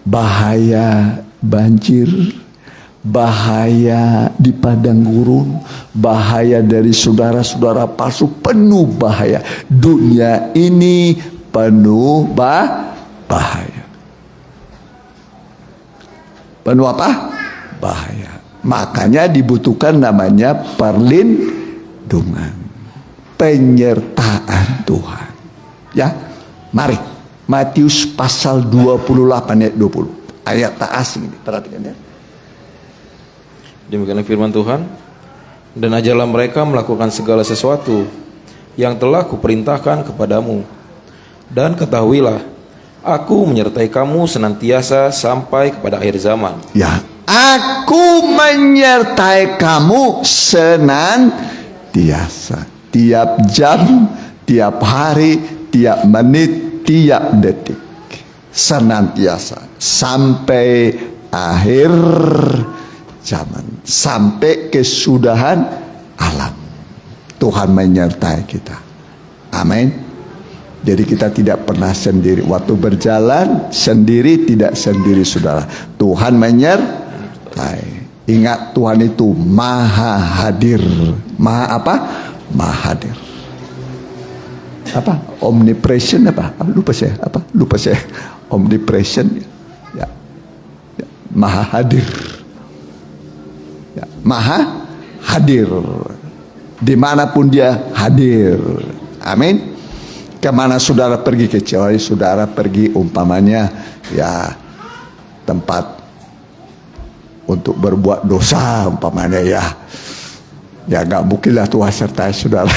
Bahaya banjir, bahaya di padang gurun, bahaya dari saudara-saudara palsu, penuh bahaya. Dunia ini penuh bahaya. Penuh apa? Bahaya. Makanya dibutuhkan namanya perlindungan, penyertaan Tuhan. Ya, mari Matius pasal 28 ayat 20. Ayat tak asing ini, perhatikan ya. Demikianlah firman Tuhan. Dan ajarlah mereka melakukan segala sesuatu yang telah kuperintahkan kepadamu. Dan ketahuilah, aku menyertai kamu senantiasa sampai kepada akhir zaman. Ya, aku menyertai kamu senantiasa. Tiap jam, tiap hari, tiap menit, tiap detik, senantiasa sampai akhir zaman, sampai kesudahan alam. Tuhan menyertai kita. Amin. Jadi kita tidak pernah sendiri. Waktu berjalan sendiri, tidak sendiri, saudara. Tuhan menyertai. Ingat, Tuhan itu maha hadir. Maha apa? Maha hadir. Apa? Omnipresent apa? Lupa saya. Apa? Lupa saya. Omnipresent. Ya. Ya. Maha hadir. Ya. Maha hadir. Dimanapun dia hadir. Amin. Kemana saudara pergi, kecuali saudara pergi umpamanya ya tempat untuk berbuat dosa umpamanya ya. Ya nggak mungkinlah Tuhan sertai saudara.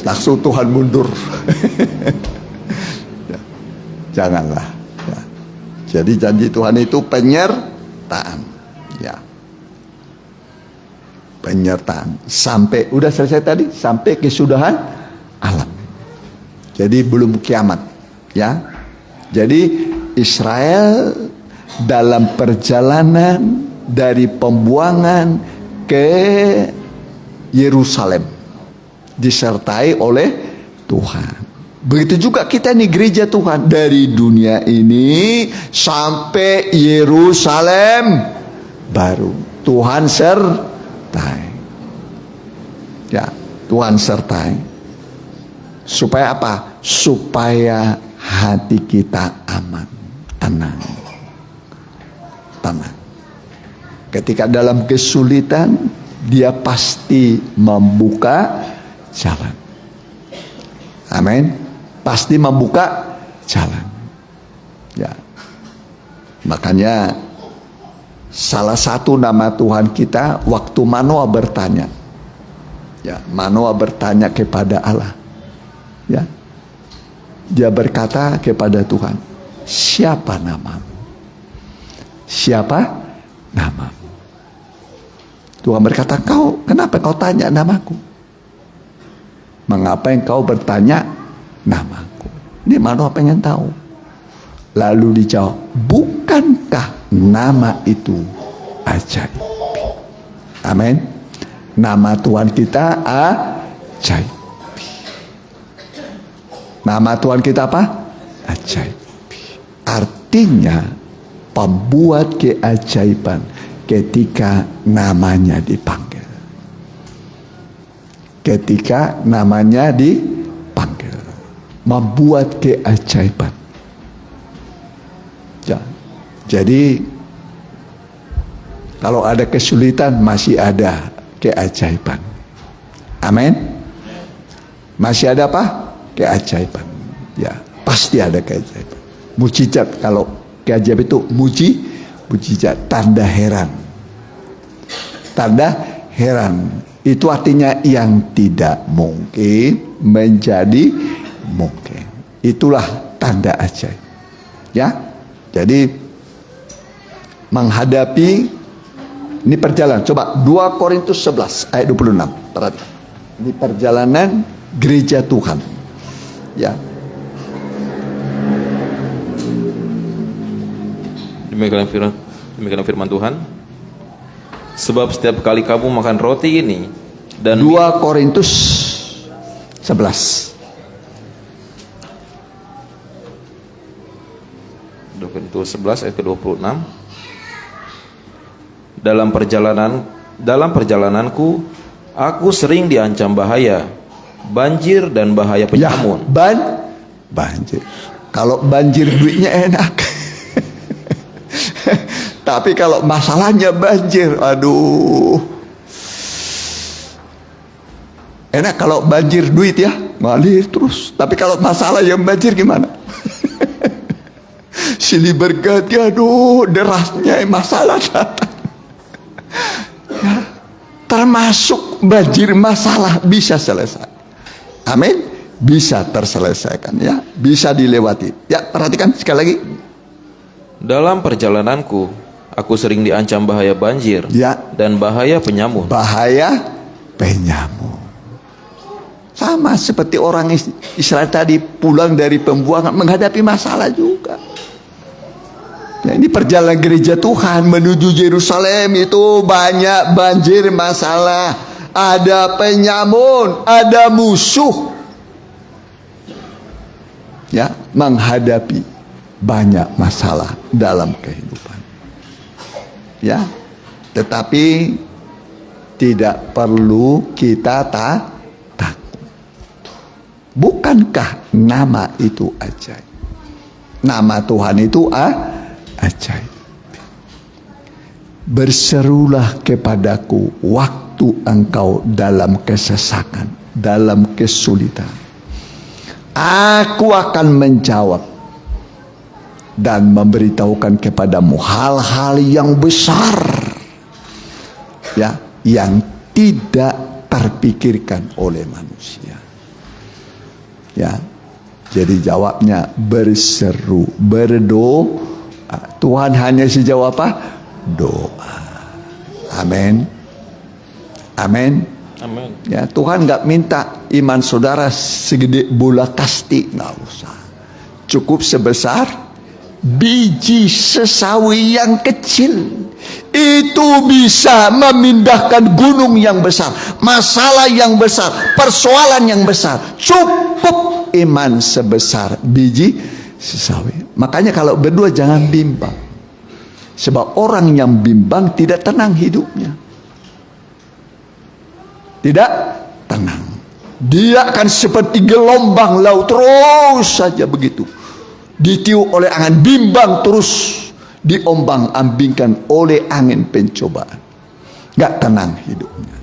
Langsung Tuhan mundur. Ya, janganlah. Ya. Jadi janji Tuhan itu penyertaan. Ya. Penyertaan. Sampai, udah selesai tadi, sampai kesudahan alam. Jadi belum kiamat. Ya. Jadi Israel dalam perjalanan dari pembuangan ke Yerusalem disertai oleh Tuhan. Begitu juga kita nih gereja Tuhan, dari dunia ini sampai Yerusalem baru. Tuhan sertai. Ya, Tuhan sertai. Supaya apa? Supaya hati kita aman, tenang. Tenang. Ketika dalam kesulitan, Dia pasti membuka jalan. Amin. Pasti membuka jalan. Ya. Makanya salah satu nama Tuhan kita waktu Manoah bertanya. Ya, Manoah bertanya kepada Allah. Ya. Dia berkata kepada Tuhan, "Siapa namamu?" Siapa namamu? Tuhan berkata, kenapa kau tanya namaku? Mengapa engkau bertanya namaku? Ini Manoah pengen tahu. Lalu dijawab, bukankah nama itu ajaib? Amin. Nama Tuhan kita ajaib. Nama Tuhan kita apa? Ajaib. Artinya pembuat keajaiban ketika namanya dipanggil. Ketika namanya dipanggil, membuat keajaiban. Ya. Jadi kalau ada kesulitan masih ada keajaiban. Amin. Masih ada apa? Keajaiban. Ya, pasti ada keajaiban. Mujizat, kalau keajaiban itu mujizat, tanda heran. Tanda heran itu artinya yang tidak mungkin menjadi mungkin. Itulah tanda ajaib. Ya. Jadi menghadapi ini perjalanan. Coba 2 Korintus 11 ayat 26. Perhatikan. Ini perjalanan gereja Tuhan. Ya. Demikian firman Tuhan. Sebab setiap kali kamu makan roti ini dan 2 Korintus 11. 2 Korintus 11 ayat ke-26. Dalam perjalananku aku sering diancam bahaya, banjir dan bahaya penyamun. Ya, banjir. Kalau banjir duitnya enak. Tapi kalau masalahnya banjir, aduh. Enak kalau banjir duit ya, ngalir terus. Tapi kalau masalah yang banjir gimana? Silih berganti, aduh, derasnya masalah datang. Ya, termasuk banjir masalah bisa selesai. Amin. Bisa terselesaikan ya, bisa dilewati. Ya, perhatikan sekali lagi. Dalam perjalananku aku sering diancam bahaya banjir Ya. dan bahaya penyamun. Bahaya penyamun. Sama seperti orang Israel tadi pulang dari pembuangan menghadapi masalah juga. Nah, ini perjalanan gereja Tuhan menuju Yerusalem itu banyak banjir masalah. Ada penyamun, ada musuh. Ya, menghadapi banyak masalah dalam kehidupan. Ya, tetapi tidak perlu kita takut. Bukankah nama itu ajaib? Nama Tuhan itu ajaib. Berserulah kepadaku waktu engkau dalam kesesakan, dalam kesulitan. Aku akan menjawab. dan memberitahukan kepadamu hal-hal yang besar, ya, yang tidak terpikirkan oleh manusia. Ya, jadi jawabnya berseru, berdoa. Tuhan hanya sejawab apa? Doa. Amin. Amin. Amin. Ya, Tuhan nggak minta iman saudara segede bola kasti, nggak usah. Cukup sebesar biji sesawi yang kecil. Itu bisa memindahkan gunung yang besar, masalah yang besar, persoalan yang besar. Cukup iman sebesar biji sesawi. Makanya kalau berdua jangan bimbang. Sebab orang yang bimbang tidak tenang hidupnya. Tidak tenang. Dia akan seperti gelombang laut terus saja begitu. Ditiup oleh angin, bimbang terus, diombang-ambingkan oleh angin pencobaan. Gak tenang hidupnya.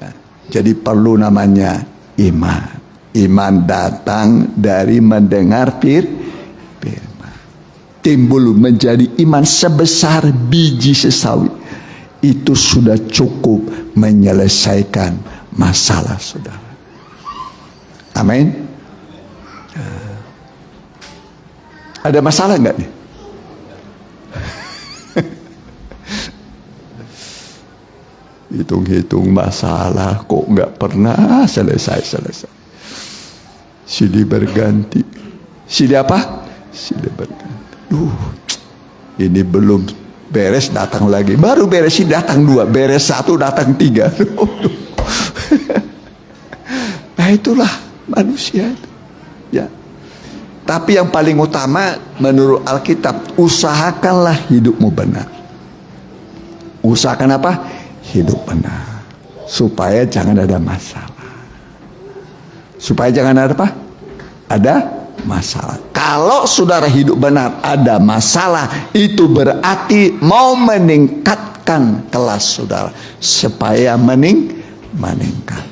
Ya, jadi perlu namanya iman. Iman datang dari mendengar firman. Timbul menjadi iman sebesar biji sesawi. Itu sudah cukup menyelesaikan masalah saudara. Amin. Ada masalah enggak nih? Hitung-hitung masalah kok enggak pernah selesai. Silih berganti. Silih apa? Silih berganti. Ini belum beres datang lagi. Baru beresin datang 2. Beres 1 datang 3. Nah itulah manusia itu. Ya. Tapi yang paling utama menurut Alkitab, usahakanlah hidupmu benar. Usahakan apa? Hidup benar. Supaya jangan ada masalah. Supaya jangan ada apa? Ada masalah. Kalau saudara hidup benar ada masalah, itu berarti mau meningkatkan kelas saudara supaya meningkat.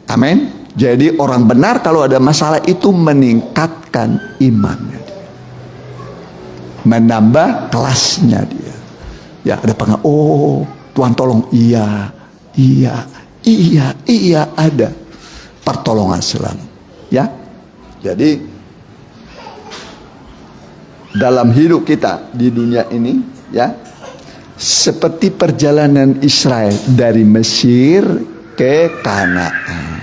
Amin. Jadi orang benar kalau ada masalah itu meningkatkan imannya dia. Menambah kelasnya dia. Ya ada pengen, oh Tuhan tolong, iya ada pertolongan selalu. Ya. Jadi dalam hidup kita di dunia ini, ya, seperti perjalanan Israel dari Mesir ke Kanaan.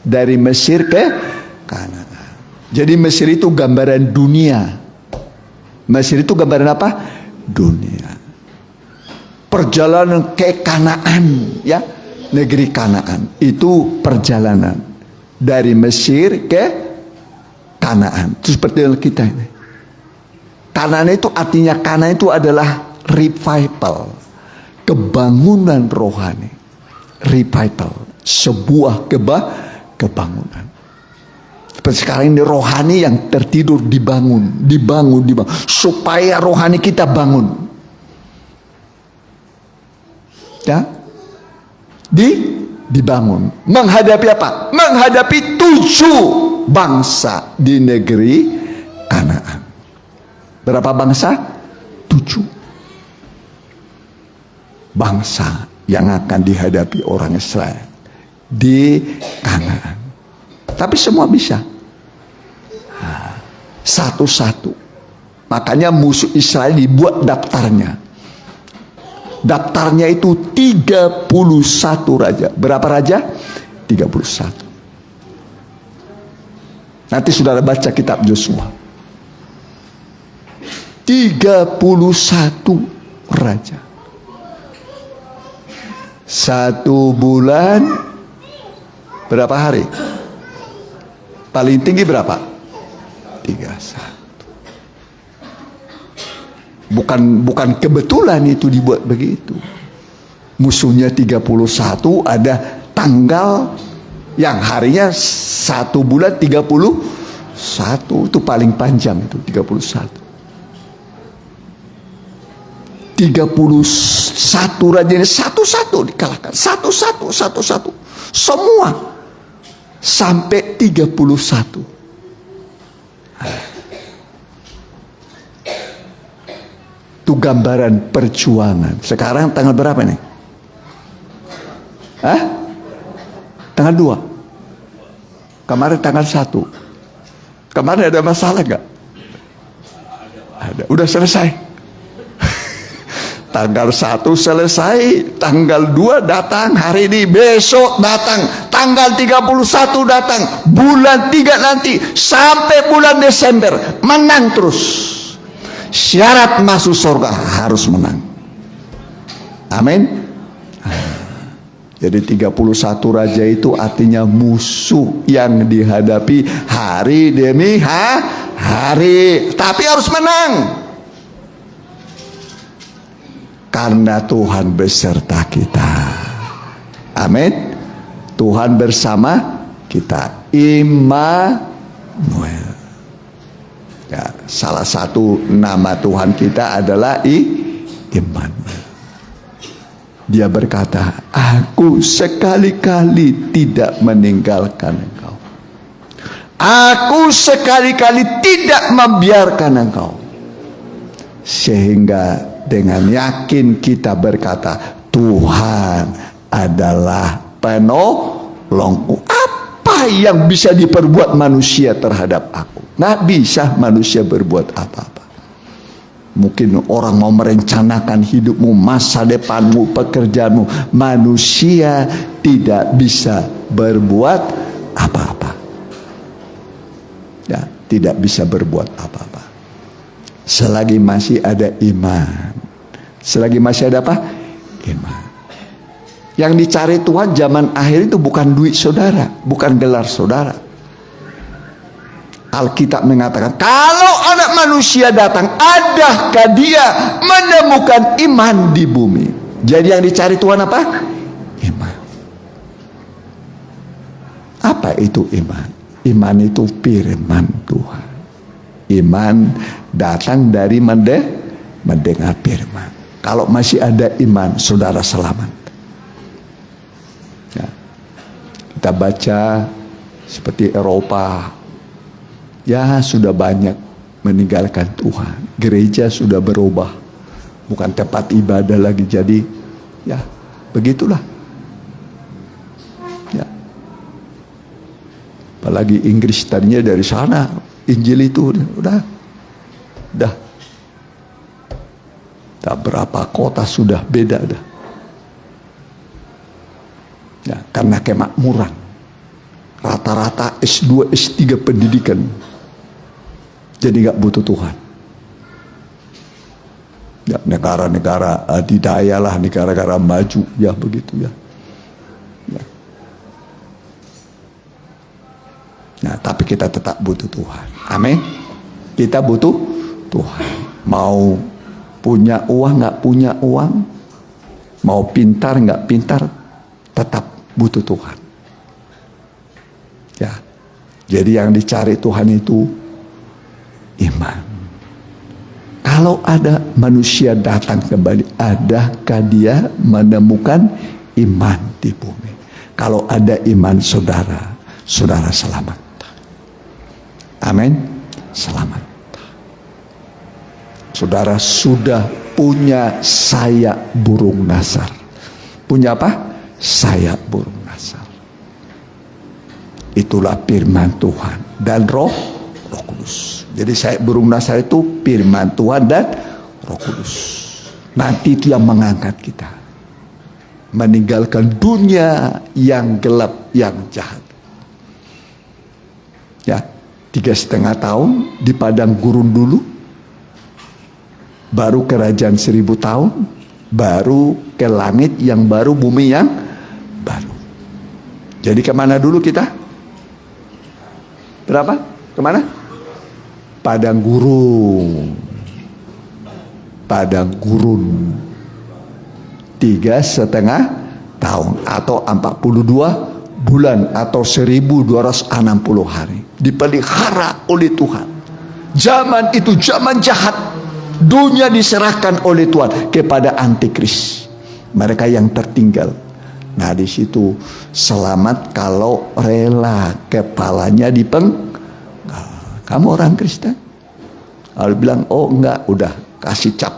Dari Mesir ke Kanaan. Jadi Mesir itu gambaran dunia. Mesir itu gambaran apa? Dunia. Perjalanan ke Kanaan, ya, negeri Kanaan. Itu perjalanan dari Mesir ke Kanaan. Itu seperti kita ini. Kanaan itu artinya, Kanaan itu adalah revival, kebangunan rohani. Revival, sebuah kebangunan. Seperti sekarang ini rohani yang tertidur dibangun supaya rohani kita bangun. Ya, dibangun. Menghadapi apa? Menghadapi 7 bangsa di negeri Kanaan. Berapa bangsa? 7 bangsa yang akan dihadapi orang Israel di Kanaan. Tapi semua bisa. Satu-satu. Makanya musuh Israel dibuat daftarnya. Daftarnya itu 31 raja. Berapa raja? 31. Nanti saudara baca kitab Yosua. 31 raja. 1 bulan berapa hari? Paling tinggi berapa? 31. Bukan kebetulan itu dibuat begitu. Musuhnya 31, ada tanggal yang harinya 1 bulan 31. Itu paling panjang itu 31. 31 raja ini satu-satu dikalahkan. Satu-satu. Semua. Sampai 31. Itu gambaran perjuangan. Sekarang tanggal berapa nih? Tanggal 2. Kemarin tanggal 1. Kemarin ada masalah gak? Ada. Udah selesai. Tanggal 1 selesai, tanggal 2 datang, hari ini, besok datang, tanggal 31 datang, bulan 3 nanti, sampai bulan Desember, menang terus. Syarat masuk surga harus menang. Amin. Jadi 31 raja itu artinya musuh yang dihadapi hari demi hari. Tapi harus menang. Karena Tuhan beserta kita. Amin. Tuhan bersama kita. Immanuel. Ya, salah satu nama Tuhan kita adalah Immanuel. Dia berkata, aku sekali-kali tidak meninggalkan engkau. Aku sekali-kali tidak membiarkan engkau. Sehingga dengan yakin kita berkata, Tuhan adalah penolongku. Apa yang bisa diperbuat manusia terhadap aku? Nggak bisa manusia berbuat apa-apa. Mungkin orang mau merencanakan hidupmu, masa depanmu, pekerjaanmu. Manusia tidak bisa berbuat apa-apa. Ya, tidak bisa berbuat apa-apa. Selagi masih ada iman. Selagi masih ada apa? Iman. Yang dicari Tuhan zaman akhir itu bukan duit saudara, bukan gelar saudara. Alkitab mengatakan, kalau anak manusia datang, adakah dia menemukan iman di bumi? Jadi yang dicari Tuhan apa? Iman. Apa itu iman? Iman itu firman Tuhan. Iman datang dari mendengar firman. Kalau masih ada iman, saudara selamat. Ya. Kita baca seperti Eropa. Ya, sudah banyak meninggalkan Tuhan. Gereja sudah berubah. Bukan tempat ibadah lagi. Jadi, ya, begitulah. Ya. Apalagi Inggris tadinya dari sana. Injil itu udah. Tak berapa kota sudah beda dah. Ya, karena kemakmuran. Rata-rata S2, S3 pendidikan. Jadi gak butuh Tuhan. Ya, negara-negara adidaya lah, negara-negara maju, ya begitu ya. Ya. Nah, tapi kita tetap butuh Tuhan. Amin. Kita butuh Tuhan. Mau punya uang gak punya uang, mau pintar gak pintar, tetap butuh Tuhan. Ya. Jadi yang dicari Tuhan itu iman. Kalau ada manusia datang kembali, adakah dia menemukan iman di bumi? Kalau ada iman saudara, saudara selamat. Amin. Selamat. Saudara sudah punya sayap burung nasar. Punya apa? Sayap burung nasar. Itulah firman Tuhan dan Roh Kudus. Jadi sayap burung nasar itu firman Tuhan dan Roh Kudus. Nanti itu yang mengangkat kita. Meninggalkan dunia yang gelap, yang jahat. Ya, 3,5 tahun di padang gurun dulu. Baru kerajaan 1000 tahun. Baru ke langit yang baru, bumi yang baru. Jadi kemana dulu kita? Berapa? Kemana? Padang gurun. Padang gurun. 3,5 tahun atau 42 bulan atau 1260 hari. Dipelihara oleh Tuhan. Zaman itu zaman jahat. Dunia diserahkan oleh Tuhan kepada antikris. Mereka yang tertinggal. Nah, di situ selamat kalau rela kepalanya dipenggal. Kamu orang Kristen? Kalau bilang, oh enggak, udah kasih cap.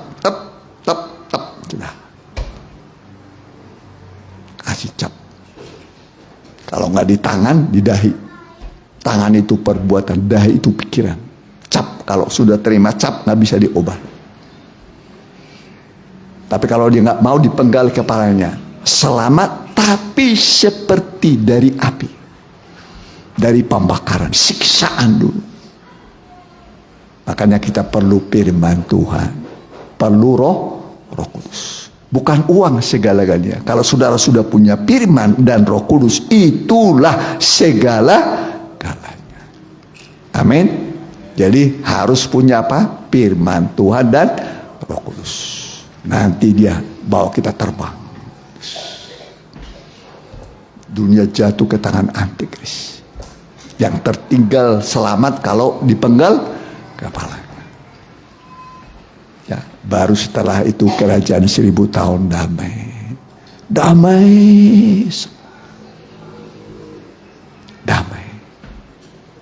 Tadi tangan di dahi. Tangan itu perbuatan, dahi itu pikiran. Cap, kalau sudah terima cap nggak bisa diubah. Tapi kalau dia nggak mau, dipenggal kepalanya. Selamat, tapi seperti dari api, dari pembakaran, siksaan dulu. Makanya kita perlu firman Tuhan, perlu Roh Kudus. Bukan uang segala-galanya. Kalau saudara sudah punya firman dan Roh Kudus, itulah segala-galanya. Amin. Jadi harus punya apa? Firman Tuhan dan Roh Kudus. Nanti dia bawa kita terbang. Dunia jatuh ke tangan antikris. Yang tertinggal selamat kalau dipenggal kepalanya. Ya, baru setelah itu kerajaan 1000 tahun damai. Damai. Damai.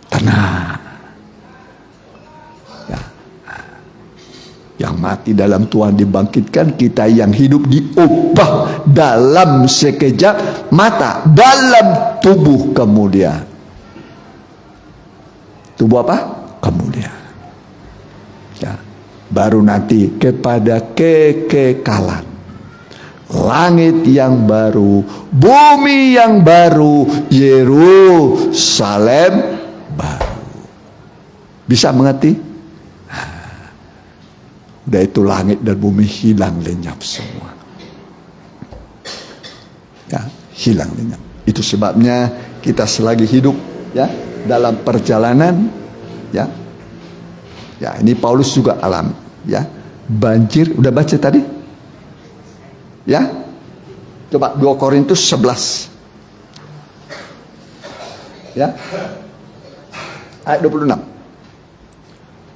Tenang. Ya. Yang mati dalam Tuhan dibangkitkan, kita yang hidup diubah dalam sekejap mata, dalam tubuh kemuliaan. Tubuh apa? Kemuliaan. Ya. Baru nanti kepada kekekalan, langit yang baru, bumi yang baru, Yerusalem baru. Bisa mengerti? Udah itu langit dan bumi hilang lenyap semua. Ya, hilang lenyap. Itu sebabnya kita selagi hidup ya dalam perjalanan ya. Ya, ini Paulus juga alami, ya. Banjir, udah baca tadi? Ya. Coba 2 Korintus 11. Ya. Ayat 26.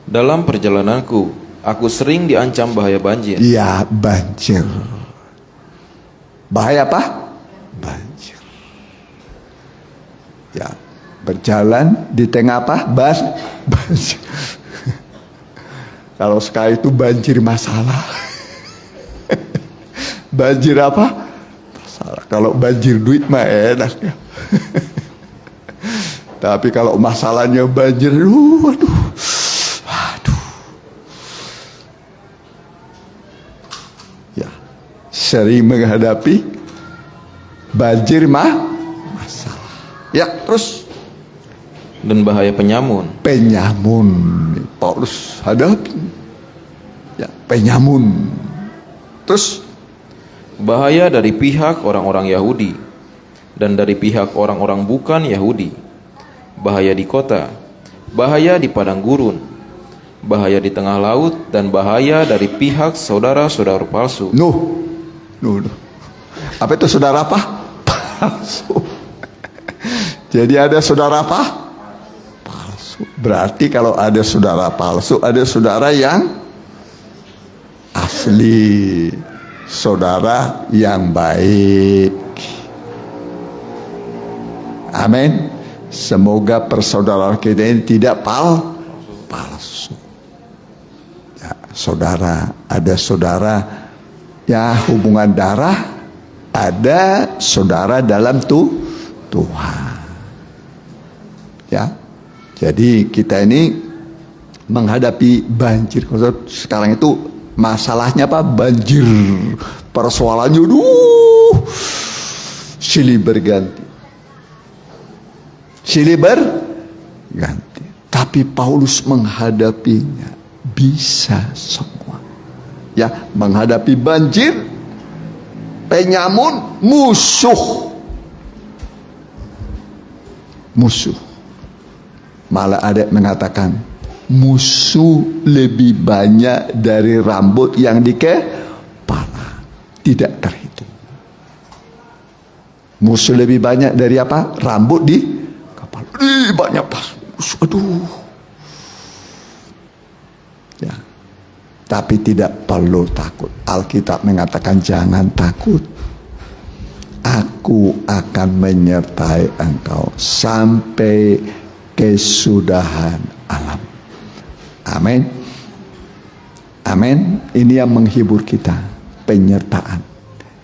Dalam perjalananku, aku sering diancam bahaya banjir. Iya, banjir. Bahaya apa? Banjir. Ya, berjalan di tengah apa? Banjir. Kalau sekali itu banjir masalah. Banjir apa? Masalah. Kalau banjir duit mah enak ya. Tapi kalau masalahnya banjir, waduh. Ya, sering menghadapi banjir masalah. Ya, terus. Dan bahaya penyamun. Penyamun, Paulus hadapi. Ya, penyamun. Terus bahaya dari pihak orang-orang Yahudi dan dari pihak orang-orang bukan Yahudi. Bahaya di kota, bahaya di padang gurun, bahaya di tengah laut, dan bahaya dari pihak saudara-saudara palsu. Nuh. Apa itu saudara apa? Palsu. Jadi ada saudara apa? Berarti kalau ada saudara palsu, ada saudara yang asli, saudara yang baik. Amin. Semoga persaudaraan kita ini tidak palsu. Ya, saudara, ada saudara ya hubungan darah, ada saudara dalam Tuhan. Ya. Jadi kita ini menghadapi banjir. Sekarang itu masalahnya apa? Banjir. Persoalannya silih berganti. Tapi Paulus menghadapinya bisa semua. Ya, menghadapi banjir, penyamun, musuh. Malah ada yang mengatakan musuh lebih banyak dari rambut yang di kepala, tidak terhitung. Musuh lebih banyak dari apa? Rambut di kepala. Banyak pas musuh. Aduh. Ya. Tapi tidak perlu takut. Alkitab mengatakan jangan takut. Aku akan menyertai engkau sampai kesudahan alam. Amin. Amin. Ini yang menghibur kita, penyertaan.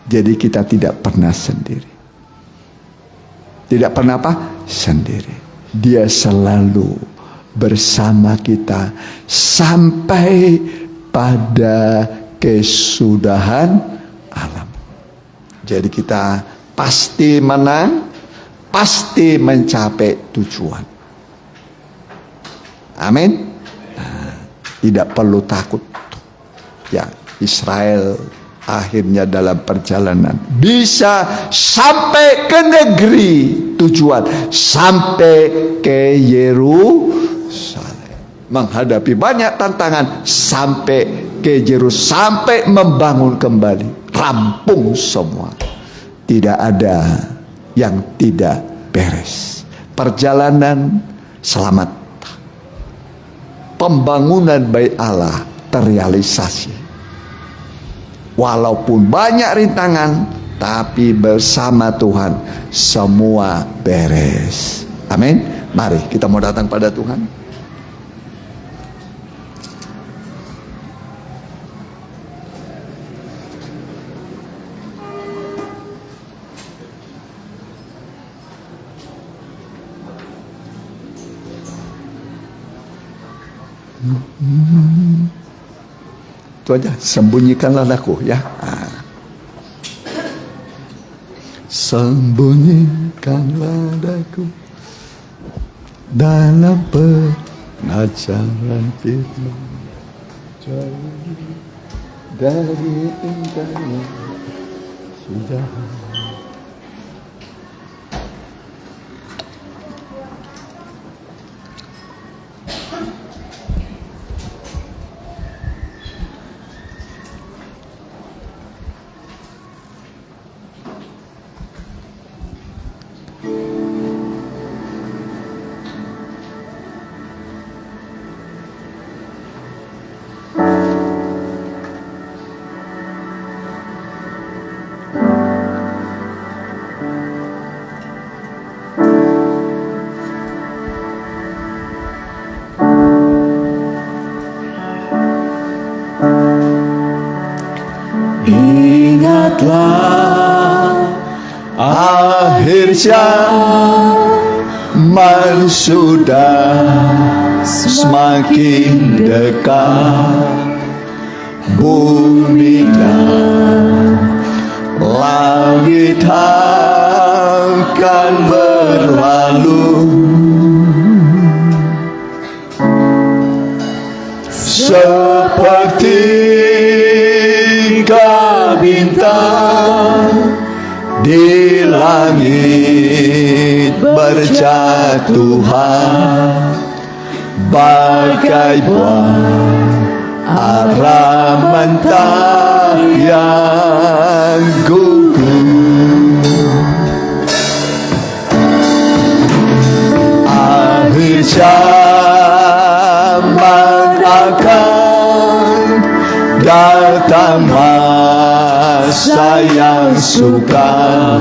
Jadi kita tidak pernah sendiri. Tidak pernah apa? Sendiri. Dia selalu bersama kita sampai pada kesudahan alam. Jadi kita pasti menang, pasti mencapai tujuan. Amin. Nah, tidak perlu takut. Ya, Israel akhirnya dalam perjalanan bisa sampai ke negeri tujuan, sampai ke Yerusalem, menghadapi banyak tantangan sampai ke Yerusalem, sampai membangun kembali, rampung semua, tidak ada yang tidak beres. Perjalanan selamat, pembangunan Bait Allah terrealisasi. Walaupun banyak rintangan, tapi bersama Tuhan semua beres. Amin. Mari kita mau datang pada Tuhan. Itu aja, sembunyikanlah aku ya. Sembunyikanlah aku dalam pengajaran firman, jauh dari indahnya sudah. Ingatlah akhir zaman sudah semakin dekat, bumi dan langit akan berlalu seperti bintang di langit berjatuhan, bagai buah arah mentah yang gugur. Akhir zaman akan datang, masa yang sukar,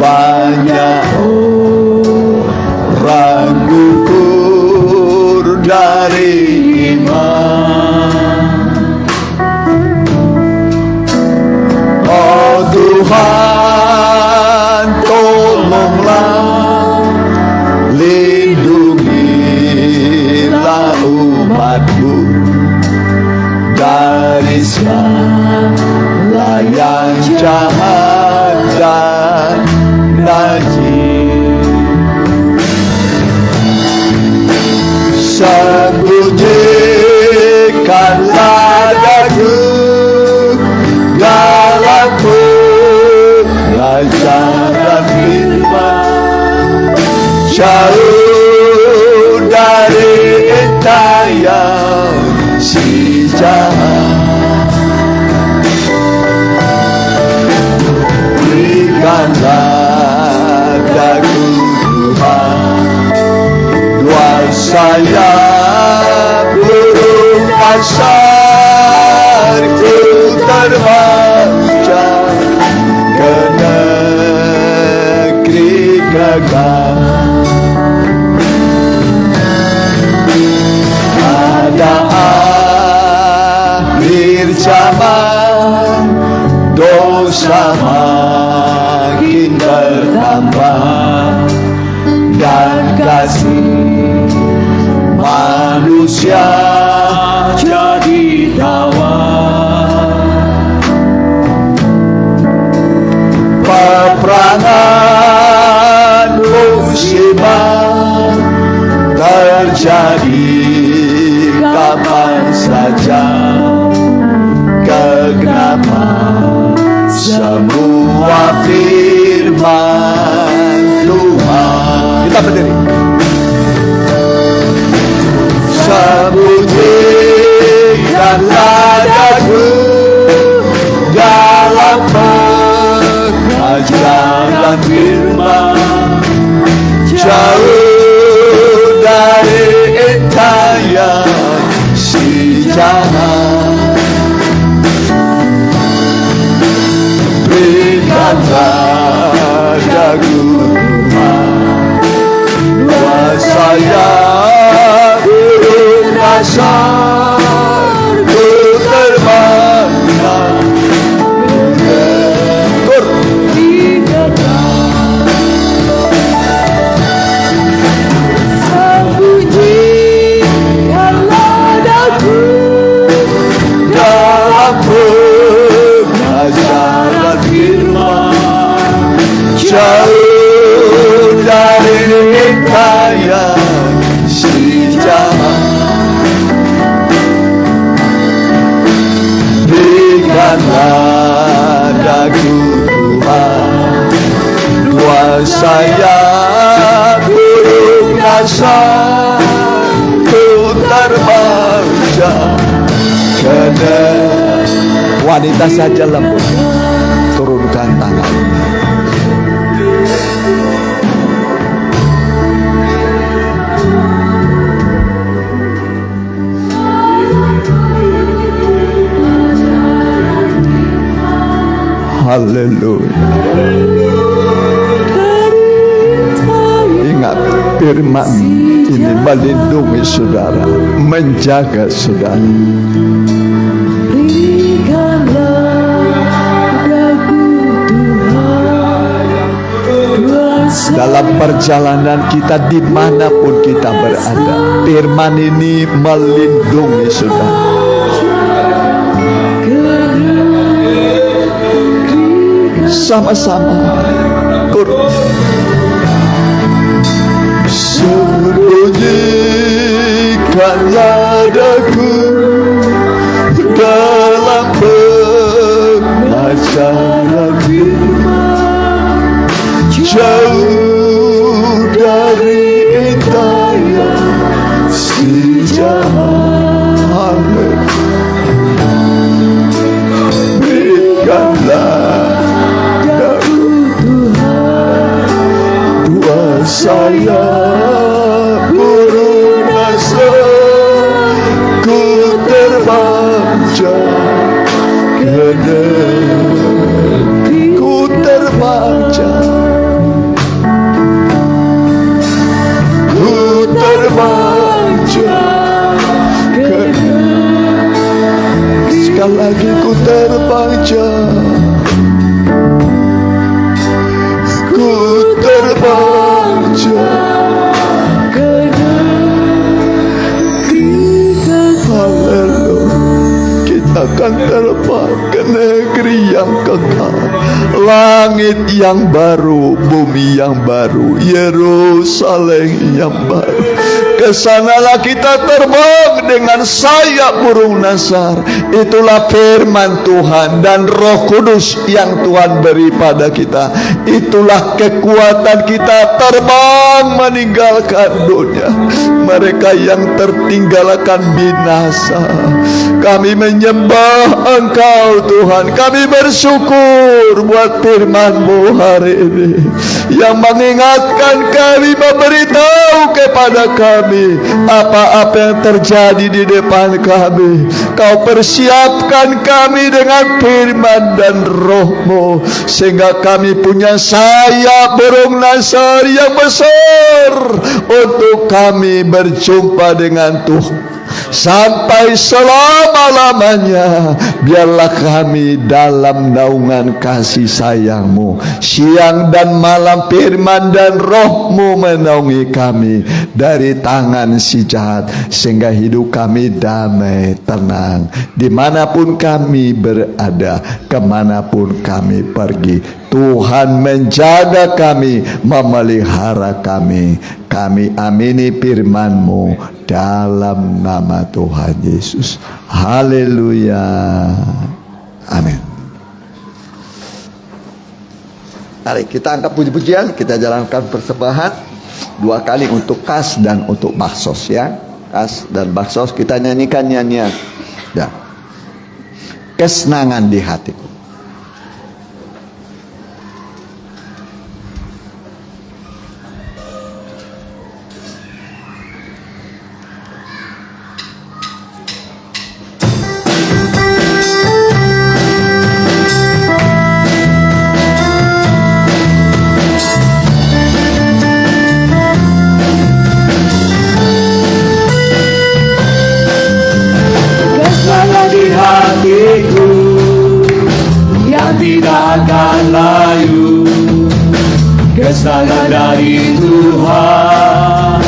banyak orang gugur dari iman. Oh Tuhan, tolonglah, lindungilah umat-Mu dari segala yang jahat dan najis. Sembunyikanlah dagu dalam pengajaran firman, jauh dari intai yang si jahat. Berikanlah dagu Tuhan, saya burung kasarku terbaca ke negeri kekal. Pada akhir zaman dosa makin bertambah, manusia jadi tawar. Peperangan musibah terjadi kapan saja, kegenapan semua firman Tuhan. Kita berdiri. Sembunyikanlah dagu dalam pengajaran firman, jauh dari intayan si jahat. Berikanlah dagu Tuhan kuasa yang dasar ku terbangnya kur sembunyikanlah dagu dalam pengajaran firman, jauh dari hikayat si jahat. Berikanlah dagu Tuhan kuasa yang burung dasar ku terbaca. Kena wanita saja lembut, turunkan tangan. Haleluya. Ingat, firman ini melindungi saudara, menjaga saudara. Dalam perjalanan kita dimanapun kita berada, firman ini melindungi saudara. Sama-sama sembunyikanlah dagu dalam pengajaran firman, jauh dari intayan si jahat. Berikanlah saya burung dasar ku terbaca ke negeri, ku terbaca, ku terbaca ke negeri. Sekali lagi ku terbaca, ku terbaca ke negeri. Haleluya. Kita akan terbang ke negeri yang kekal, langit yang baru, bumi yang baru, Yerusalem yang baru. Kesanalah kita terbang dengan sayap burung nasar. Itulah firman Tuhan dan Roh Kudus yang Tuhan beri pada kita. Itulah kekuatan kita terbang meninggalkan dunia. Mereka yang tertinggal akan binasa. Kami menyembah Engkau Tuhan. Kami bersyukur buat firman-Mu hari ini yang mengingatkan kami, memberitahu kepada kami apa-apa yang terjadi di depan kami. Kau persiapkan kami dengan firman dan Roh-Mu, sehingga kami punya sayap burung nasar yang besar untuk kami berjumpa dengan Tuhan. sampai selama-lamanya. Biarlah kami dalam naungan kasih sayang-Mu. Siang dan malam firman dan roh-Mu menaungi kami dari tangan si jahat, sehingga hidup kami damai, tenang, dimanapun kami berada, kemanapun kami pergi. Tuhan menjaga kami, memelihara kami. Kami amini firman-Mu dalam nama Tuhan Yesus. Haleluya. Amin. Mari kita angkat puji-pujian, kita jalankan persembahan 2 kali untuk kas dan untuk baksos ya. Kas dan baksos kita nyanyikan nyanyian. Ya. Kesenangan di hatiku. Kesenangan dari Tuhan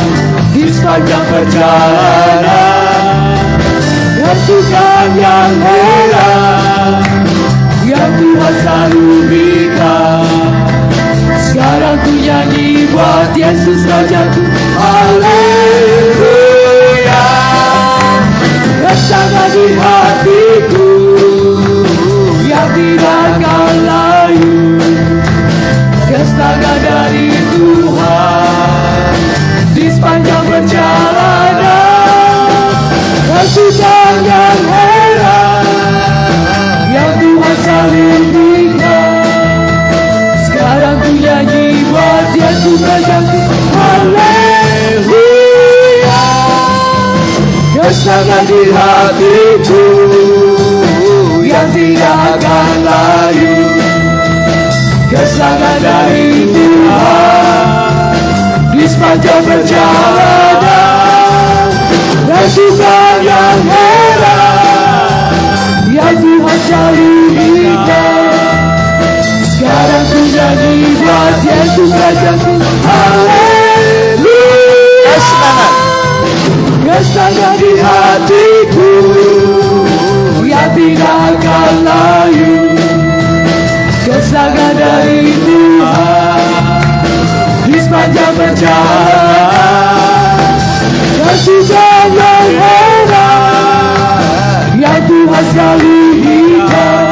di sepanjang perjalanan, kesukaan yang heran yang Tuhan selalu berikan. Sekarang ku nyanyi buat Yesus Rajaku, haleluya. Kesenangan di hatiku yang tidak akan layu. Kesenangan dari Tuhan di sepanjang perjalanan, kesukaan yang heran yang Tuhan selalu berikan. Sekarang ku nyanyi buat Yesus Rajaku, haleluya. Kesenangan di hatiku yang tidak akan layu. Kesenangan dari Tuhan di sepanjang perjalanan, kesukaan yang heran yang Tuhan selalu berikan. Sekarang ku nyanyi buat Yesus Rajaku, haleluya. Kesenangan di hatiku yang tidak akan layu. Kesenangan dari Tuhan di sepanjang perjalanan, kesukaan yang heran yang Tuhan selalu berikan.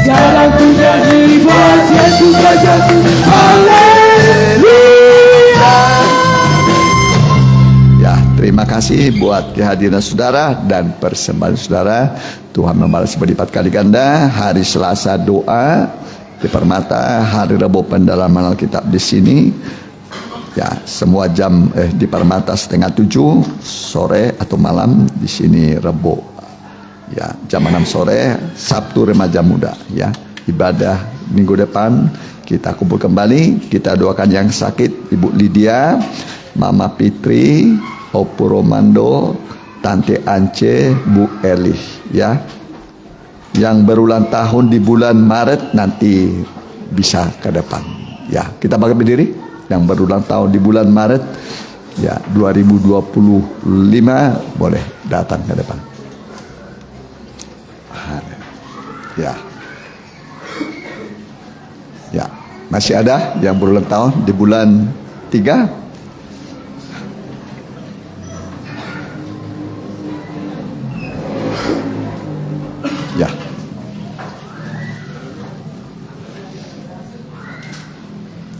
Sekarang ku nyanyi buat Yesus Rajaku, haleluya. Ya, terima kasih buat kehadiran saudara dan persembahan saudara. Tuhan membalas berlipat kali ganda. Hari Selasa doa di Permata, hari Rabu pendalaman Alkitab di sini. Ya, semua jam di Permata 6:30 sore atau malam, di sini Rabu. Ya, jam 6 sore, Sabtu remaja muda. Ya, ibadah minggu depan kita kumpul kembali. Kita doakan yang sakit, Ibu Lydia, Mama Fitri, Opu Romando, Tante Ance, Bu Eli, ya. Yang berulang tahun di bulan Maret nanti bisa ke depan. Ya, kita bangkit berdiri. Yang berulang tahun di bulan Maret, ya 2025 boleh datang ke depan. Ya. Ya, masih ada yang berulang tahun di bulan 3. Ya.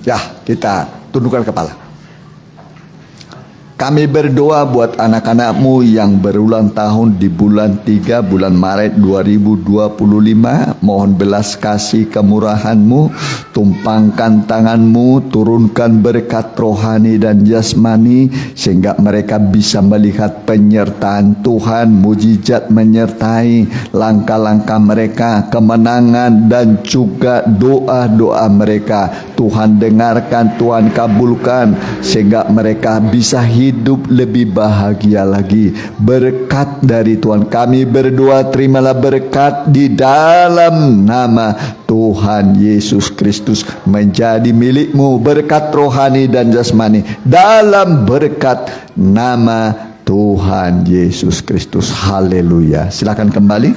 Ya, kita tundukkan kepala. Kami berdoa buat anak-anak-Mu yang berulang tahun di bulan 3 bulan Maret 2025. Mohon belas kasih kemurahan-Mu, tumpangkan tangan-Mu, turunkan berkat rohani dan jasmani sehingga mereka bisa melihat penyertaan Tuhan, mujizat menyertai langkah-langkah mereka, kemenangan dan juga doa-doa mereka. Tuhan dengarkan, Tuhan kabulkan sehingga mereka bisa hidup hidup lebih bahagia lagi. Berkat dari Tuhan, kami berdoa, terimalah berkat di dalam nama Tuhan Yesus Kristus menjadi milikmu, berkat rohani dan jasmani dalam berkat nama Tuhan Yesus Kristus. Haleluya. Silakan kembali.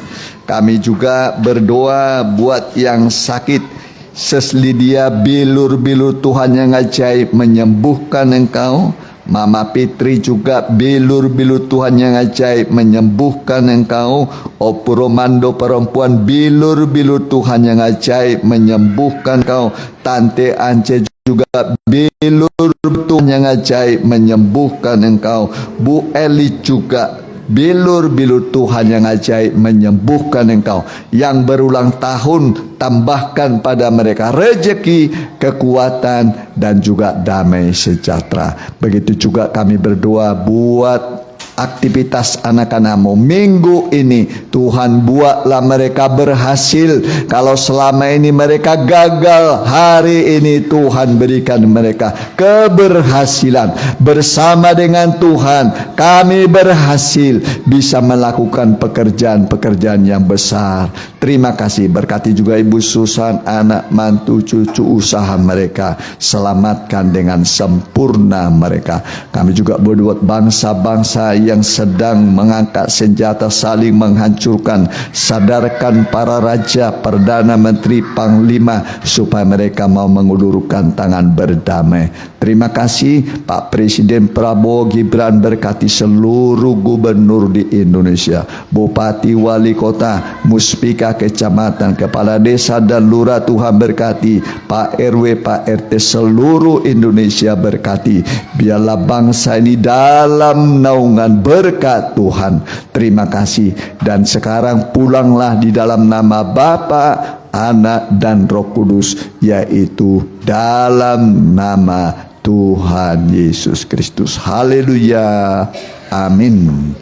Kami juga berdoa buat yang sakit. Seslidia bilur-bilur Tuhan yang ajaib menyembuhkan engkau. Mama Fitri juga bilur-bilur Tuhan yang ajaib menyembuhkan engkau. Opu Romando perempuan, bilur-bilur Tuhan yang ajaib menyembuhkan engkau. Tante Ance juga bilur Tuhan yang ajaib menyembuhkan engkau. Bu Eli juga bilur-bilur Tuhan yang ajaib menyembuhkan engkau. Yang berulang tahun, tambahkan pada mereka rezeki, kekuatan, dan juga damai sejahtera. Begitu juga kami berdoa buat aktivitas anak-anakmu minggu ini. Tuhan buatlah mereka berhasil. Kalau selama ini mereka gagal, hari ini Tuhan berikan mereka keberhasilan. Bersama dengan Tuhan kami berhasil bisa melakukan pekerjaan-pekerjaan yang besar. Terima kasih. Berkati juga Ibu Susan, anak, mantu, cucu, usaha mereka. Selamatkan dengan sempurna mereka. Kami juga berdoa bangsa-bangsa yang sedang mengangkat senjata saling menghancurkan. Sadarkan para raja, perdana menteri, panglima supaya mereka mau mengulurkan tangan berdamai. Terima kasih Pak Presiden Prabowo Gibran, berkati seluruh gubernur di Indonesia, bupati, wali kota, muspika kecamatan, kepala desa dan lurah. Tuhan berkati Pak RW, Pak RT seluruh Indonesia, berkati. Biarlah bangsa ini dalam naungan berkat Tuhan. Terima kasih. Dan sekarang pulanglah di dalam nama Bapa, Anak, dan Roh Kudus, yaitu dalam nama Tuhan Yesus Kristus. Haleluya. Amin.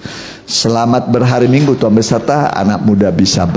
Selamat berhari Minggu Tuhan beserta. Anak muda bisa